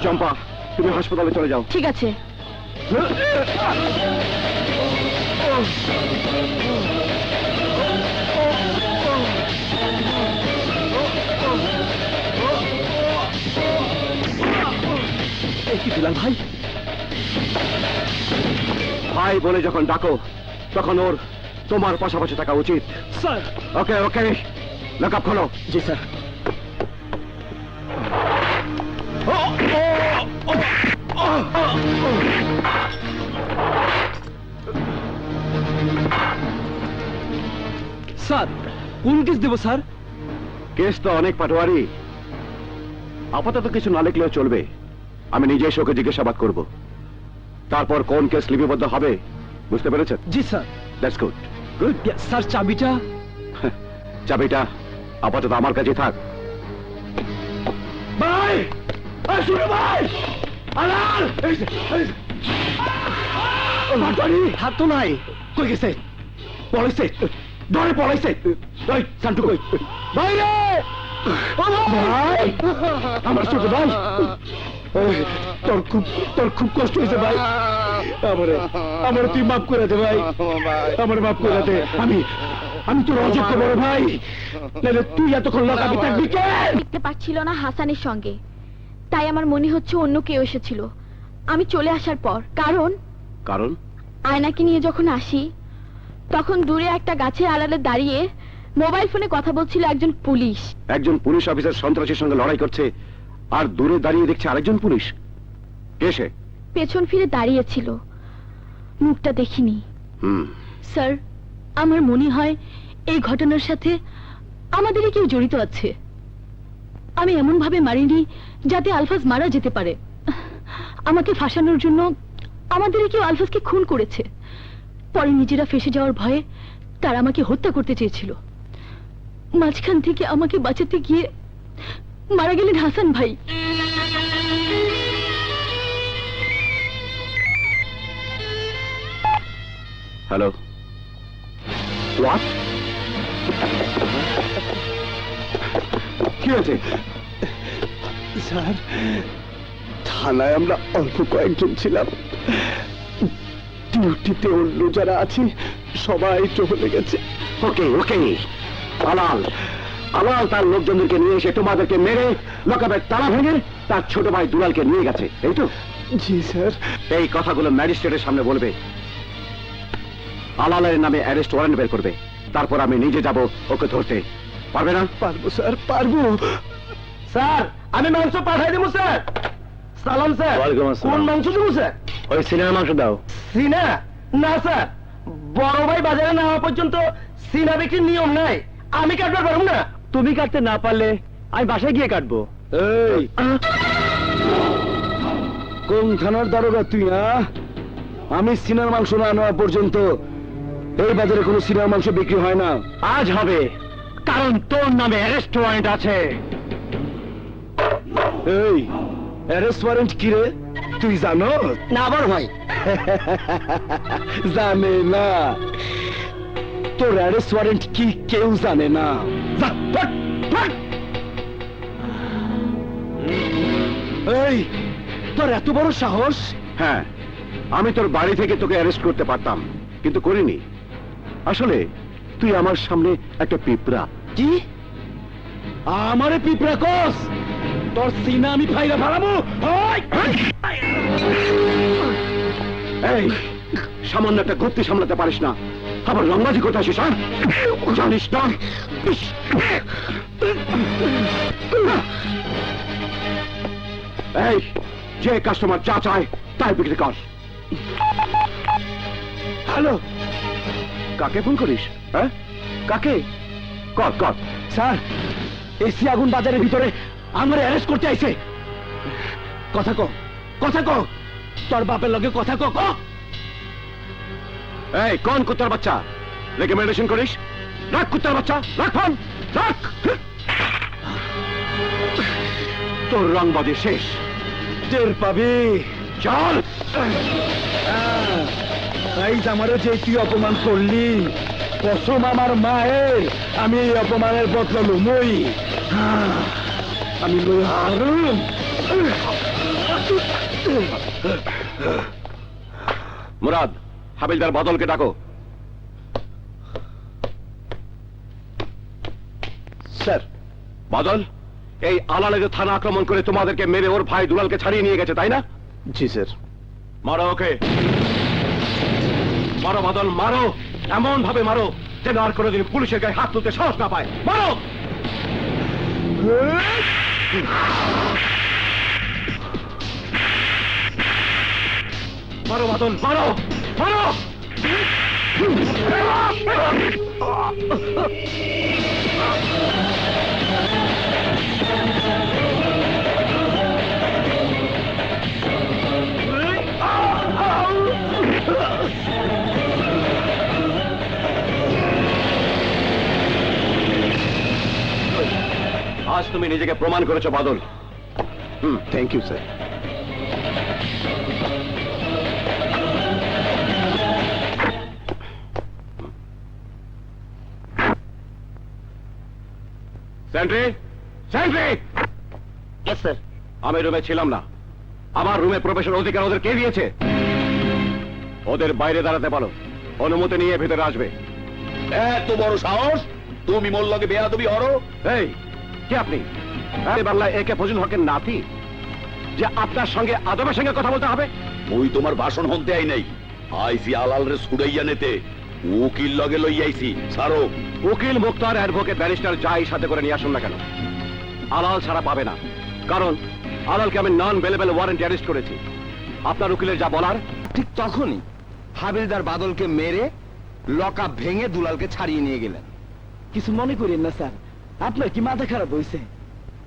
চম্পা, তুমি হাসপাতালে চলে যাও। ঠিক আছে। কি দিলাম ভাই? ভাই বলে যখন ডাকো তখন ওর তোমার পাশাপাশি থাকা উচিত। স্যার। ওকে ওকে, লকআপ খোলো। জি স্যার। স্যার, কোন কেস দেব স্যার? কেস তো অনেক পাটোয়ারি, আপাতত কিছু না লিখলেও চলবে। আমি নিজে এসে ওকে জিজ্ঞাসাবাদ করব, তারপর কোন কেস লিপিবদ্ধ হবে বুঝতে পেরেছেন? জি sir. That's good. Good sir. চাবিটা? চাবিটা আপাতত আমার কাছে থাক। ভাই, শুনো ভাই, আলাল হাত তো নাই, কই গেছে? পলাইছে, ধরে পলাইছে। ওই সান্টু কই? ভাই রে, ভাই, আমার ছোট ভাই, তোর খুব কষ্ট হয়েছে ভাই। আমার তুই মাফ করে দে ভাই, আমার মাফ করে দে। আমি তোর অযোগ্য বড় ভাই, নাহলে তুই এতক্ষণ লকাপে থাকবি কে? দেখতে পাচ্ছিল না হাসানের সঙ্গে, তাই আমার মনে হচ্ছে অন্য কেউ এসেছিল আমি চলে আসার পর। কারণ আয়নাকে নিয়ে যখন আসি তখন দূরে একটা গাছের আড়ালে দাঁড়িয়ে মোবাইল ফোনে কথা বলছিল একজন পুলিশ। একজন পুলিশ অফিসার সন্ত্রাসীর সঙ্গে লড়াই করছে, আর দূরে দাঁড়িয়ে দেখছে আরেকজন পুলিশ। কে সে? পেছন ফিরে দাঁড়িয়েছিল, মুখটা দেখিনি। স্যার, আমার মনে হয় এই ঘটনার সাথে আমাদেরই কেউ জড়িত আছে। আমি এমন ভাবে মারিনি যাতে আলফাজ মারা যেতে পারে। আমাকে ফাঁসানোর জন্য আমাদেরই কেউ আলফাজকে খুন করেছে। পরে নিজেরা ফেঁসে যাওয়ার ভয়ে তারা আমাকে হত্যা করতে চেয়েছিল। মাঝখান থেকে আমাকে বাঁচাতে গিয়ে মারা গেলেন হাসান ভাই। Hello, what? কি হয়েছে? স্যার, থানায় আমরা অল্প কয়েকজন ছিলাম, ডিউটিতে অন্য যারা আছি সবাই চলে গেছে। ওকে ওকে, আলাল তার লোকজনদেরকে নিয়ে এসে তোমাদেরকে মেরে লকাপের তালা ভেঙে তার ছোট ভাই দুলালকে নিয়ে গেছে, এই তো? জি স্যার। এই কথাগুলো ম্যাজিস্ট্রেটের সামনে বলবে। আলালের নামে অ্যারেস্ট ওয়ারেন্ট বের করবে, তারপর আমি নিজে যাব ওকে ধরতে। পারবে না? পারবো স্যার, পারবো। স্যার, আমি মাংস পাঠাই দেবো স্যার। সালাম স্যার। কোন মাংস দেবো স্যার? ওই সিনেমা মাংস দাও। সিনা? না স্যার, বড় ভাই বাজারে না হওয়া পর্যন্ত সিনা বিক্রির নিয়ম নাই। আমি কাটতে পারবো না। তুমি কাটতে না পারলে আমি বাসায় গিয়ে কাটবো। এই কোন থানার দারোগা তুই? আমি সিনার মাংস না নেওয়া পর্যন্ত এই বাজারে কোনো সিনার মাংস বিক্রি হয় না। আজ হবে, কারণ তোর নামে অ্যারেস্ট ওয়ারেন্ট আছে। এই অ্যারেস্ট ওয়ারেন্ট কি রে, তুই জানো? না বড় ভাই। জানে না? তোর অ্যারেস্ট ওয়ারেন্ট কি কেউ জানে না? যা, ফট, ফট। এই, তোর এত বড় সাহস? হ্যাঁ, আমি তোর বাড়ি থেকে তোকে অ্যারেস্ট করতে পারতাম, কিন্তু করিনি। আসলে তুই আমার সামনে একটা পিঁপড়া। কি আমারে পিঁপড়া কস? তোর সিনা আমি ফাইরা ফালাবো। এই, সামান্য একটা গতি সামলাতে পারিস না, আবার লম্বাজি করতে আসিস? জানিস না এই, যে কাস্টমার যা চায় তাই বিক্রি কর। হ্যালো, কাকে ফোন করিস? হ্যাঁ, কাকে? কর কর। স্যার, এসি আগুন বাজারের ভিতরে আমার অ্যারেস্ট করতে আইছে। কথা ক, কথা ক, তোর বাপের লগে কথা ক। এই, কোন কুত্তার বাচ্চা? রেকমেন্ডেশন করিস? রাখ কুত্তার বাচ্চা, রাখ ফোন, রাখ। তোর রংবাজি শেষ, টের পাবি। চল। এই আমারও যে তুই অপমান করলি, কসম আমার মায়ের, আমি এই অপমানের বদলা লুমই। আমি লই হারুম। মুরাদ, হাবিলদার বদলকে ডাকো। স্যার। বদল, এই আলালের থানা আক্রমণ করে তোমাদেরকে মেরে ওর ভাই দুলালকে ছাড়িয়ে নিয়ে গেছে, তাই না? জি স্যার। মারো ওকে, মারো বদল, মারো, এমন ভাবে মারো যেন আর কোনোদিন পুলিশের গায়ে হাত তুলতে সাহস না পায়। মারো। মারো বাদল, মারো, মারো। আজ তুমি নিজেকে প্রমাণ করেছো Badal. Thank you sir. Sentry, sentry! Yes sir. আমি রুমে ছিলাম না। আমার রুমে প্রবেশের অধিকার ওদের কে দিয়েছে? ওদের বাইরে দাঁড়াতে বলো, অনুমতি নিয়ে ভেতরে আসবে। এত বড় সাহস, তুমি মোর লগে বেয়াদবি হরো? এই, কে আপনি? বাংলা একে ফজল হকের নাতি, যে আপনার সঙ্গে আদবের সঙ্গে কথা বলতে হবে? মুই তোমার ভাষণ হতে আই নাই, আইসি আলাল রে ছুড়াইয়া নেতে, উকিল লগে লই আইছি। সারো। উকিল, মুক্তার, অ্যাডভোকেট, ব্যারিস্টার যাই সাথে করে নিয়ে আসুন না কেন, আলাল ছাড়া পাবে না। কারণ আলালকে আমি নন বেলেবল ওয়ারেন্ট অ্যারেস্ট করেছি। আপনার উকিলের যা বলার। ঠিক তখনই হাবিলদার বাদলকে মেরে লকআপ ভেঙে দুলালকে ছাড়িয়ে নিয়ে গেলেন। কিছু মনে করেন না স্যার, আপনার কি মাথা খারাপ হয়েছে?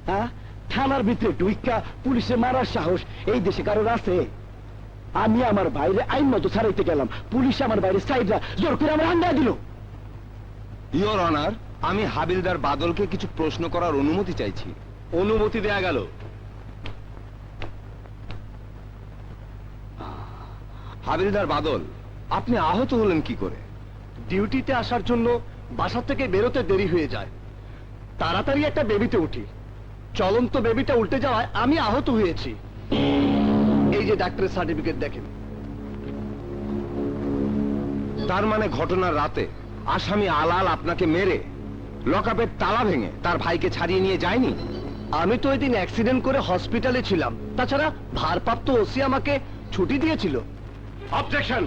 হ্যাঁ, থানার ভিতরে ঢুইকা পুলিশে মারার সাহস এই দেশে কারোর আছে? আমি আমার বাইরে আইন মতো ছাড়াইতে গেলাম, পুলিশ আমার বাইরে সাইডরা জোর করে আমার আন্ডা দিল। ইওর অনার, আমি হাবিলদার বাদলকে কিছু প্রশ্ন করার অনুমতি চাইছি। অনুমতি দেয়া গেল। হাবিলদার বাদল, আপনি আহত হলেন কি করে? ডিউটিতে আসার জন্য বাসা থেকে বেরোতে দেরি হয়ে যায়, তাড়াতাড়ি একটা বেবিতে উঠি, চলন্ত বেবিটা উল্টে যাওয়ায় আমি আহত হয়েছি। এই যে ডাক্তারের সার্টিফিকেট দেখেন। তার মানে ঘটনার রাতে আসামি আলাল আপনাকে মেরে লকআপের তালা ভেঙে তার ভাইকে ছাড়িয়ে নিয়ে যায়নি? আমি তো ওই দিন অ্যাক্সিডেন্ট করে হসপিটালে ছিলাম, তাছাড়া ভারপ্রাপ্ত ওসি আমাকে ছুটি দিয়েছিল। Objection,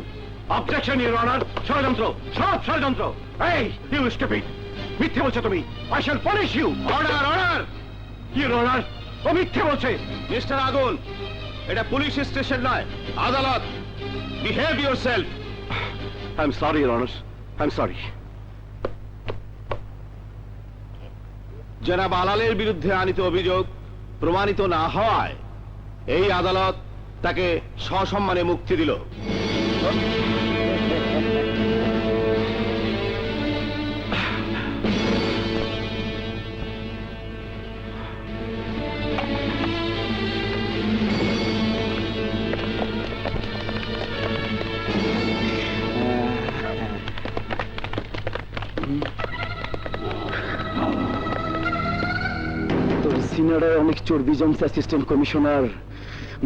objection your honour. ষড়যন্ত্র, সব ষড়যন্ত্র। এই, ইউ স্টুপিড, মিথ্যে বলছো তুমি। I shall punish you. Order, order! Your honour, ও মিথ্যে বলছে। মিস্টার আগুন, এটা পুলিশ স্টেশন নয়, আদালত। Behave yourself. I am sorry your honour, I am sorry. জনাব আলালের বিরুদ্ধে আনিত অভিযোগ প্রমাণিত না হওয়ায় এই আদালত তাকে সসম্মানে মুক্তি দিল। তোর সিনারে অনেক চর্বি জমছে অ্যাসিস্ট্যান্ট কমিশনার।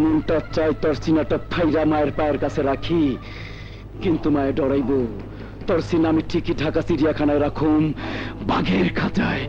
মনটা চাই তোর সিনাটা ফাইরা মায়ের পায়ের কাছে রাখি, কিন্তু মায়ে ডরাইব। তোর সিনা আমি ঠিকই ঢাকা চিড়িয়াখানায় রাখুম, বাঘের খাঁচায়।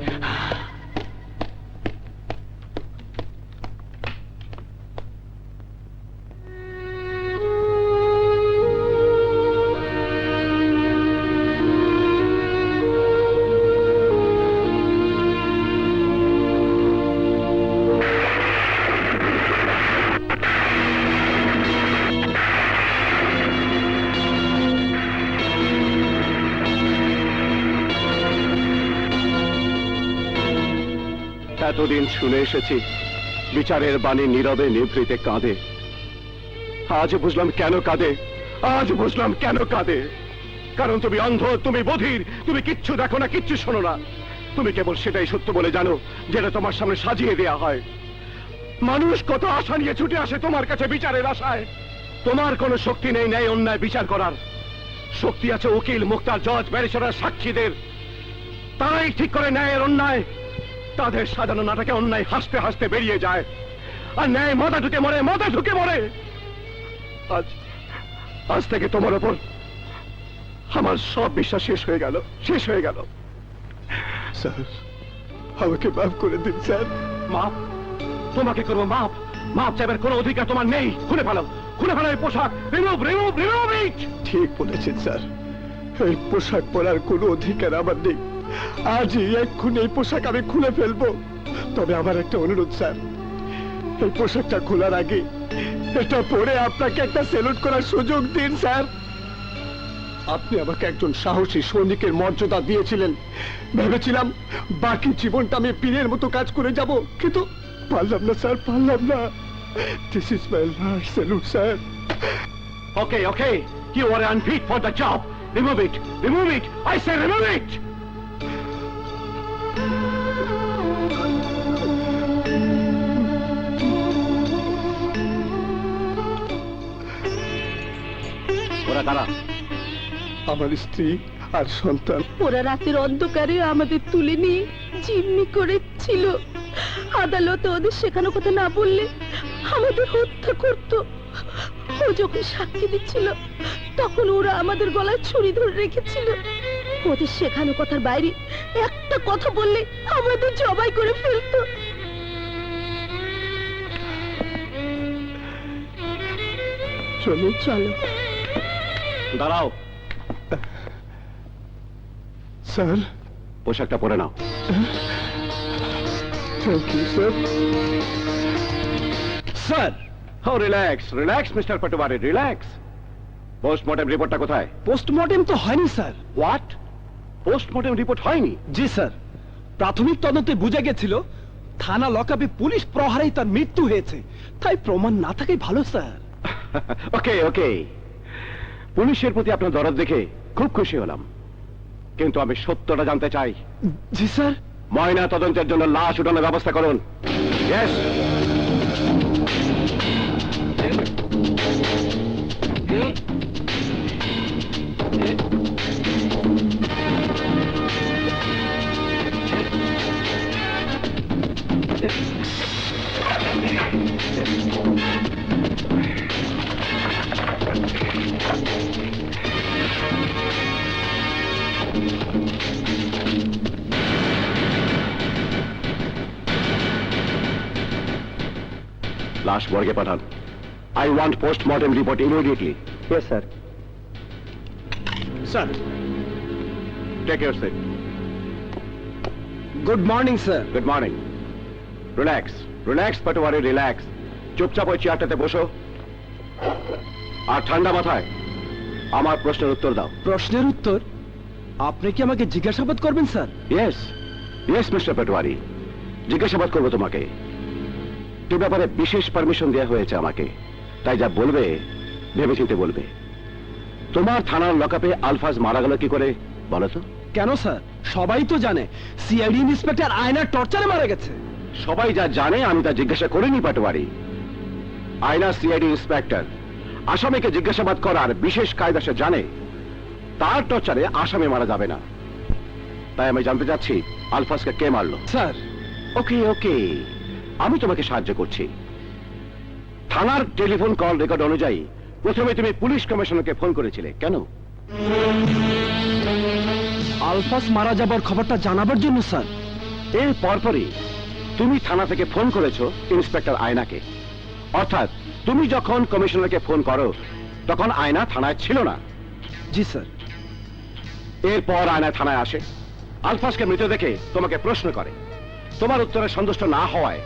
এতদিন শুনে এসেছি বিচারের বাণী নীরবে নিভৃতে কাঁদে। আজ বুঝলাম কেন কাঁদে, আজ বুঝলাম কেন কাঁদে। কারণ তুমি অন্ধ, তুমি বধির, তুমি কিচ্ছু দেখো না, কিচ্ছু শোনো না। তুমি কেবল সেটাই সত্য বলে জানো যেটা তোমার সামনে সাজিয়ে দেয়া হয়। মানুষ কত আশা নিয়ে ছুটে আসে তোমার কাছে বিচারের আশায়। তোমার কোনো শক্তি নেই ন্যায় অন্যায় বিচার করার। শক্তি আছে উকিল, মুক্তার, জজ, ব্যারিস্টার, সাক্ষীদের। তারাই ঠিক করে ন্যায়ের অন্যায়। তাদের সাজানো নাটকে অন্যায় হাসতে হাসতে বেরিয়ে যায়, আর ন্যায় মাথা ঢুকে মরে, মাথা ঢুকে মরে। আজ আজ থেকে তোমার ওপর আমার সব বিশ্বাস শেষ হয়ে গেল, শেষ হয়ে গেল। স্যার, আমাকে মাফ করে দিন স্যার। মাপ? তোমাকে করবো মাপ? মাপ চাইবার কোনো অধিকার তোমার নেই। খুলে ফেলো, খুলে ফেলো এই পোশাক। রিমুভ, রিমুভ, রিমুভ ইট। ঠিক বলেছেন স্যার, এই পোশাক পরার কোনো অধিকার আমার নেই। আজই এক্ষুনি এই পোশাক আমি খুলে ফেলবো। তবে আমার একটা অনুরোধ স্যার, এই পোশাকটা খোলার আগে এটা পরে আপনাকে একটা স্যালুট করার সুযোগ দিন স্যার। আপনি আমাকে একজন সাহসী সৈনিকের মর্যাদা দিয়েছিলেন, ভেবেছিলাম বাকি জীবনটা আমি পীরের মতো কাজ করে যাব, কিন্তু পারলাম না স্যার, পারলাম না। This is my last salute sir. Okay, okay, you are unfit for the job. Remove it, remove it, I say remove it. কারা? আমার স্ত্রী আর সন্তান। ওরা রাতের অন্ধকারে আমাদের তুলে নিয়ে জিম্মি করেছিল। আদালতে ওদের শেখানো কথা না বললে আমাদের হত্যা করত। ও যখন সাক্ষী দিচ্ছিল তখন ওরা আমাদের গলায় ছুরি ধরে রেখেছিল। ওদের শেখানো কথার বাইরে একটা কথা বললে আমাদের জবাই করে ফেলতো। চলো চলো। দাঁড়াও, স্যার। পোশাকটা পরে নাও। Thank you sir. Sir, relax mister Patwari, relax. Postmortem রিপোর্টটা কোথায়? পোস্টমর্টেম তো হয়নি স্যার। হোয়াট? পোস্টমর্টেম রিপোর্ট হয়নি? জি স্যার, প্রাথমিক তদন্তে বোঝা গেছিল থানা লকআপে পুলিশ প্রহারেই তার মৃত্যু হয়েছে, তাই প্রমাণ না থাকাই ভালো স্যার। ওকে, পুলিশের প্রতি আপনার দরদ দেখে খুব খুশি হলাম, কিন্তু আমি সত্যটা জানতে চাই। জি স্যার। ময়না তদন্তের জন্য লাশ উঠানোর ব্যবস্থা করুন। ইয়েস। লাশ মর্গে পাঠান। I want postmortem report immediately. Yes sir. Sir, take your seat. Good morning sir. Good morning. Relax Patwari, relax. চুপচাপ ওই চেয়ারটাতে বসো আর ঠান্ডা মাথায় আমার প্রশ্নের উত্তর দাও। প্রশ্নের উত্তর? আপনি কি আমাকে জিজ্ঞাসাবাদ করবেন স্যার? ইয়েস মিস্টার পাটোয়ারি, জিজ্ঞাসাবাদ করবো তোমাকে। তো ব্যাপারে বিশেষ পারমিশন দেওয়া হয়েছে আমাকে, তাই যা বলবে ভেবেচিন্তে বলবে। তোমার থানার লকআপে আলফাজ মারা গেল কি করে বলো তো? কেন স্যার, সবাই তো জানে সিআইডি ইন্সপেক্টর আয়নার টর্চারে মারা গেছে। সবাই যা জানে আমি তা জিজ্ঞাসা করিনি পাটোয়ারি। আয়না সিআইডি ইন্সপেক্টর, আসামিকে জিজ্ঞাসাবাদ করার বিশেষ কায়দা সে জানে। তার টর্চারে আসামি মারা যাবে না, তাই আমি জানতে চাচ্ছি আলফাজকে কে মারলো। স্যার, ওকে, আমি তোমাকে সাহায্য করছি। থানার টেলিফোন কল রেকর্ড অনুযায়ী প্রথমে তুমি পুলিশ কমিশনারকে ফোন করেছিলে, কেন? আলফাজ মারা যাবার খবরটা জানাবার জন্য স্যার। এর পরপরই তুমি থানা থেকে ফোন করেছো ইন্সপেক্টর আয়নাকে। অর্থাৎ তুমি যখন কমিশনারকে ফোন করো তখন আয়না থানায় ছিল না। জি স্যার। এরপর আয়না থানায় আসে, আলফাজকে মৃত দেখে তোমাকে প্রশ্ন করে। তোমার উত্তরে সন্তুষ্ট না হওয়ায়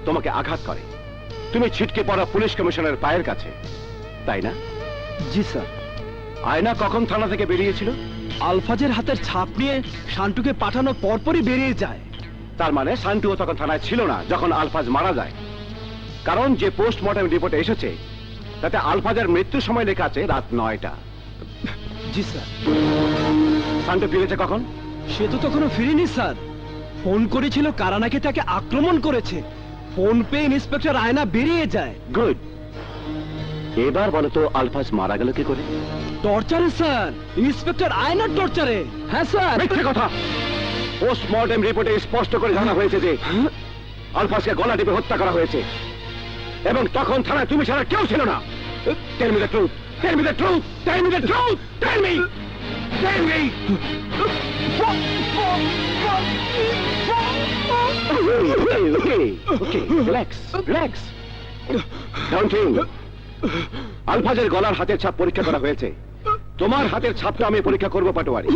তোমাকে আঘাত করে। তুমি ছিটকে পড়া পুলিশ কমিশনারের পায়ের কাছে, তাই না? জি স্যার। আয়না কখন থানা থেকে বেরিয়েছিল? আলফাজের হাতের ছাপ নিয়ে শান্টুকে পাঠানোর পরপরই বেরিয়ে যায়। তার মানে শান্টুও তখন থানায় ছিল না যখন আলফাজ মারা যায়, কারণ যে পোস্টমর্টেম রিপোর্টে এসেছে তাতে আলফাজের মৃত্যুর সময় লেখা আছে রাত 9টা। জি স্যার। শান্টু ফিরেছে কখন? সে তো তখনও ফিরেনি স্যার। ফোন করেছিল কারা নাকি তাকে আক্রমণ করেছে। ফোন পেয়ে ইন্সপেক্টর আয়না বেরিয়ে যায়। গুড। এবার বলো তো আলফাজ মারা গেল কি করে? টর্চারে স্যার, ইন্সপেক্টর আয়নার টর্চারে। হ্যাঁ স্যার। মিথ্যে কথা। পোস্টমর্টেম রিপোর্টে স্পষ্ট করে জানা হয়েছে যে আলফাজকে গলা টিপে হত্যা করা হয়েছে, এবং তখন থানায় তুমি ছাড়া কেউ ছিল না। Tell me the truth, tell me the truth, tell me the truth, tell me, tell me. Okay, relax. Don't think. আলফাজের গলার হাতের ছাপ পরীক্ষা করা হয়েছে, তোমার হাতের ছাপটা আমি পরীক্ষা করবো পাটোয়ারি।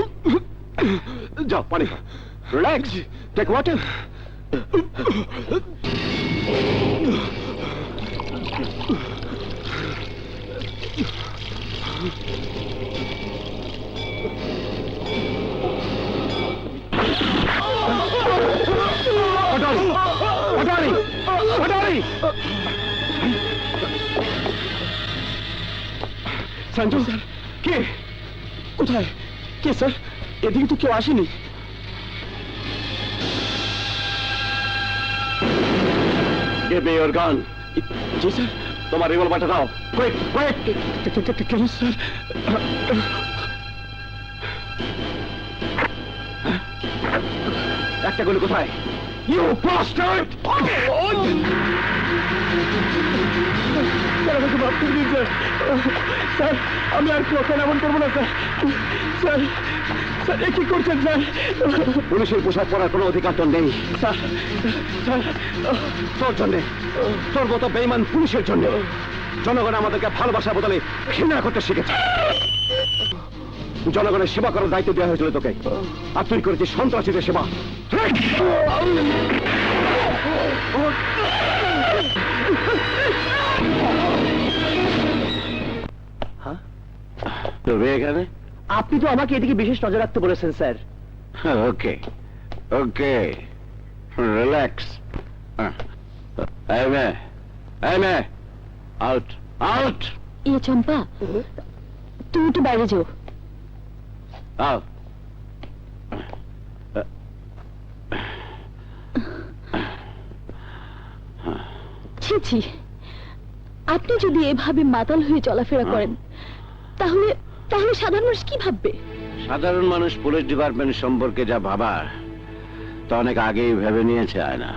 যাও পানি খাও। Relax, take water. Sanju sir. কে? কোথায়? কে স্যার? এদিকে তো কেউ আসেনি। Give me your gun. জি স্যার। তোমার রিভলভারটা দাও কুইক কুইক কেন স্যার একটা গুলি কোথায় ইউ বাস্টার্ড স্যার আমি আর কখন এমন করবো না স্যার স্যার স্যার এ কি করছেন স্যার পুলিশের পোশাক পরার কোনো অধিকার তো নেই স্যার স্যার তোর জন্যে তোর মতো বেইমান পুলিশের জন্য জনগণ আমাদেরকে ভালোবাসার বদলে ঘৃণা করতে শিখেছে জনগণের সেবা করার দায়িত্ব দেওয়া হয়েছিল তোকে আর তুই করেছিস সন্ত্রাসীদের সেবা তুমি এখানে আপনি তো আমাকে এদিকে বিশেষ নজর রাখতে বলেছেন sir okay okay relax out out ইয়ে চম্পা তুমি একটু বাইরে যাও আউট ছি ছি আপনি যদি এভাবে মাতাল হয়ে চলাফেরা করেন তাহলে তাহলে সাধারণ মানুষ কি ভাববে সাধারণ মানুষ পুলিশ ডিপার্টমেন্ট সম্পর্কে যা ভাবার তা অনেক আগেই ভেবে নিয়েছে আয়না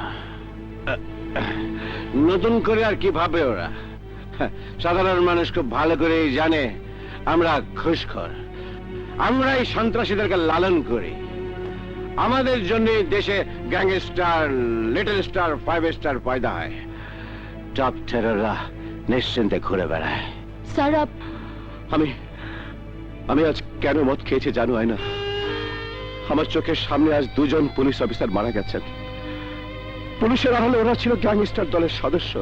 নতুন করে আর কি ভাবে ওরা সাধারণ মানুষ খুব ভালো করেই জানে আমরা ঘুষখোর আমরাই সন্ত্রাসীদেরকে লালন করি আমাদের জন্য দেশে গ্যাংস্টার লিটল স্টার 5 স্টার পয়দা হয় টপ টেরররা নিশ্চিন্তে ঘুরে বেড়ায় স্যার আমি আজ কেন মদ খেয়েছি জানো না আমার চোখের সামনে আজ দুজন পুলিশ অফিসার মারা গেছেন পুলিশের আড়ালে ওরা ছিল গ্যাংস্টার দলের সদস্য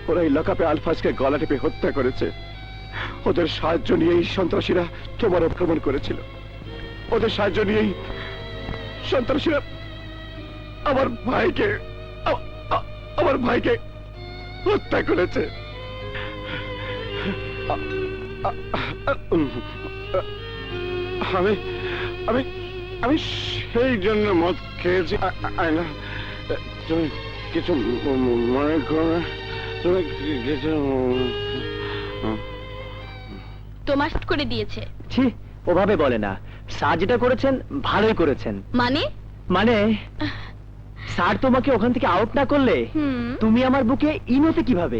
ওরা এই লকআপে আলফাজকে গলা টিপে হত্যা করেছে ওদের সাহায্য নিয়েই সন্ত্রাসীরা তোমার আক্রমণ করেছিল ওদের সাহায্য নিয়েই সন্ত্রাসীরা আমার ভাইকে হত্যা করেছে আমি আমি আমি সেই জন্য মদ খেয়েছি আয়না তুমি কিছু মনে করো না তুমি কিছু তোমার করে দিয়েছে ছি ওভাবে বলে না স্যার যেটা করেছেন ভালোই করেছেন মানে মানে স্যার তোমাকে ওখান থেকে আউট না করলে হুম তুমি আমার বুকে ইনোতে কিভাবে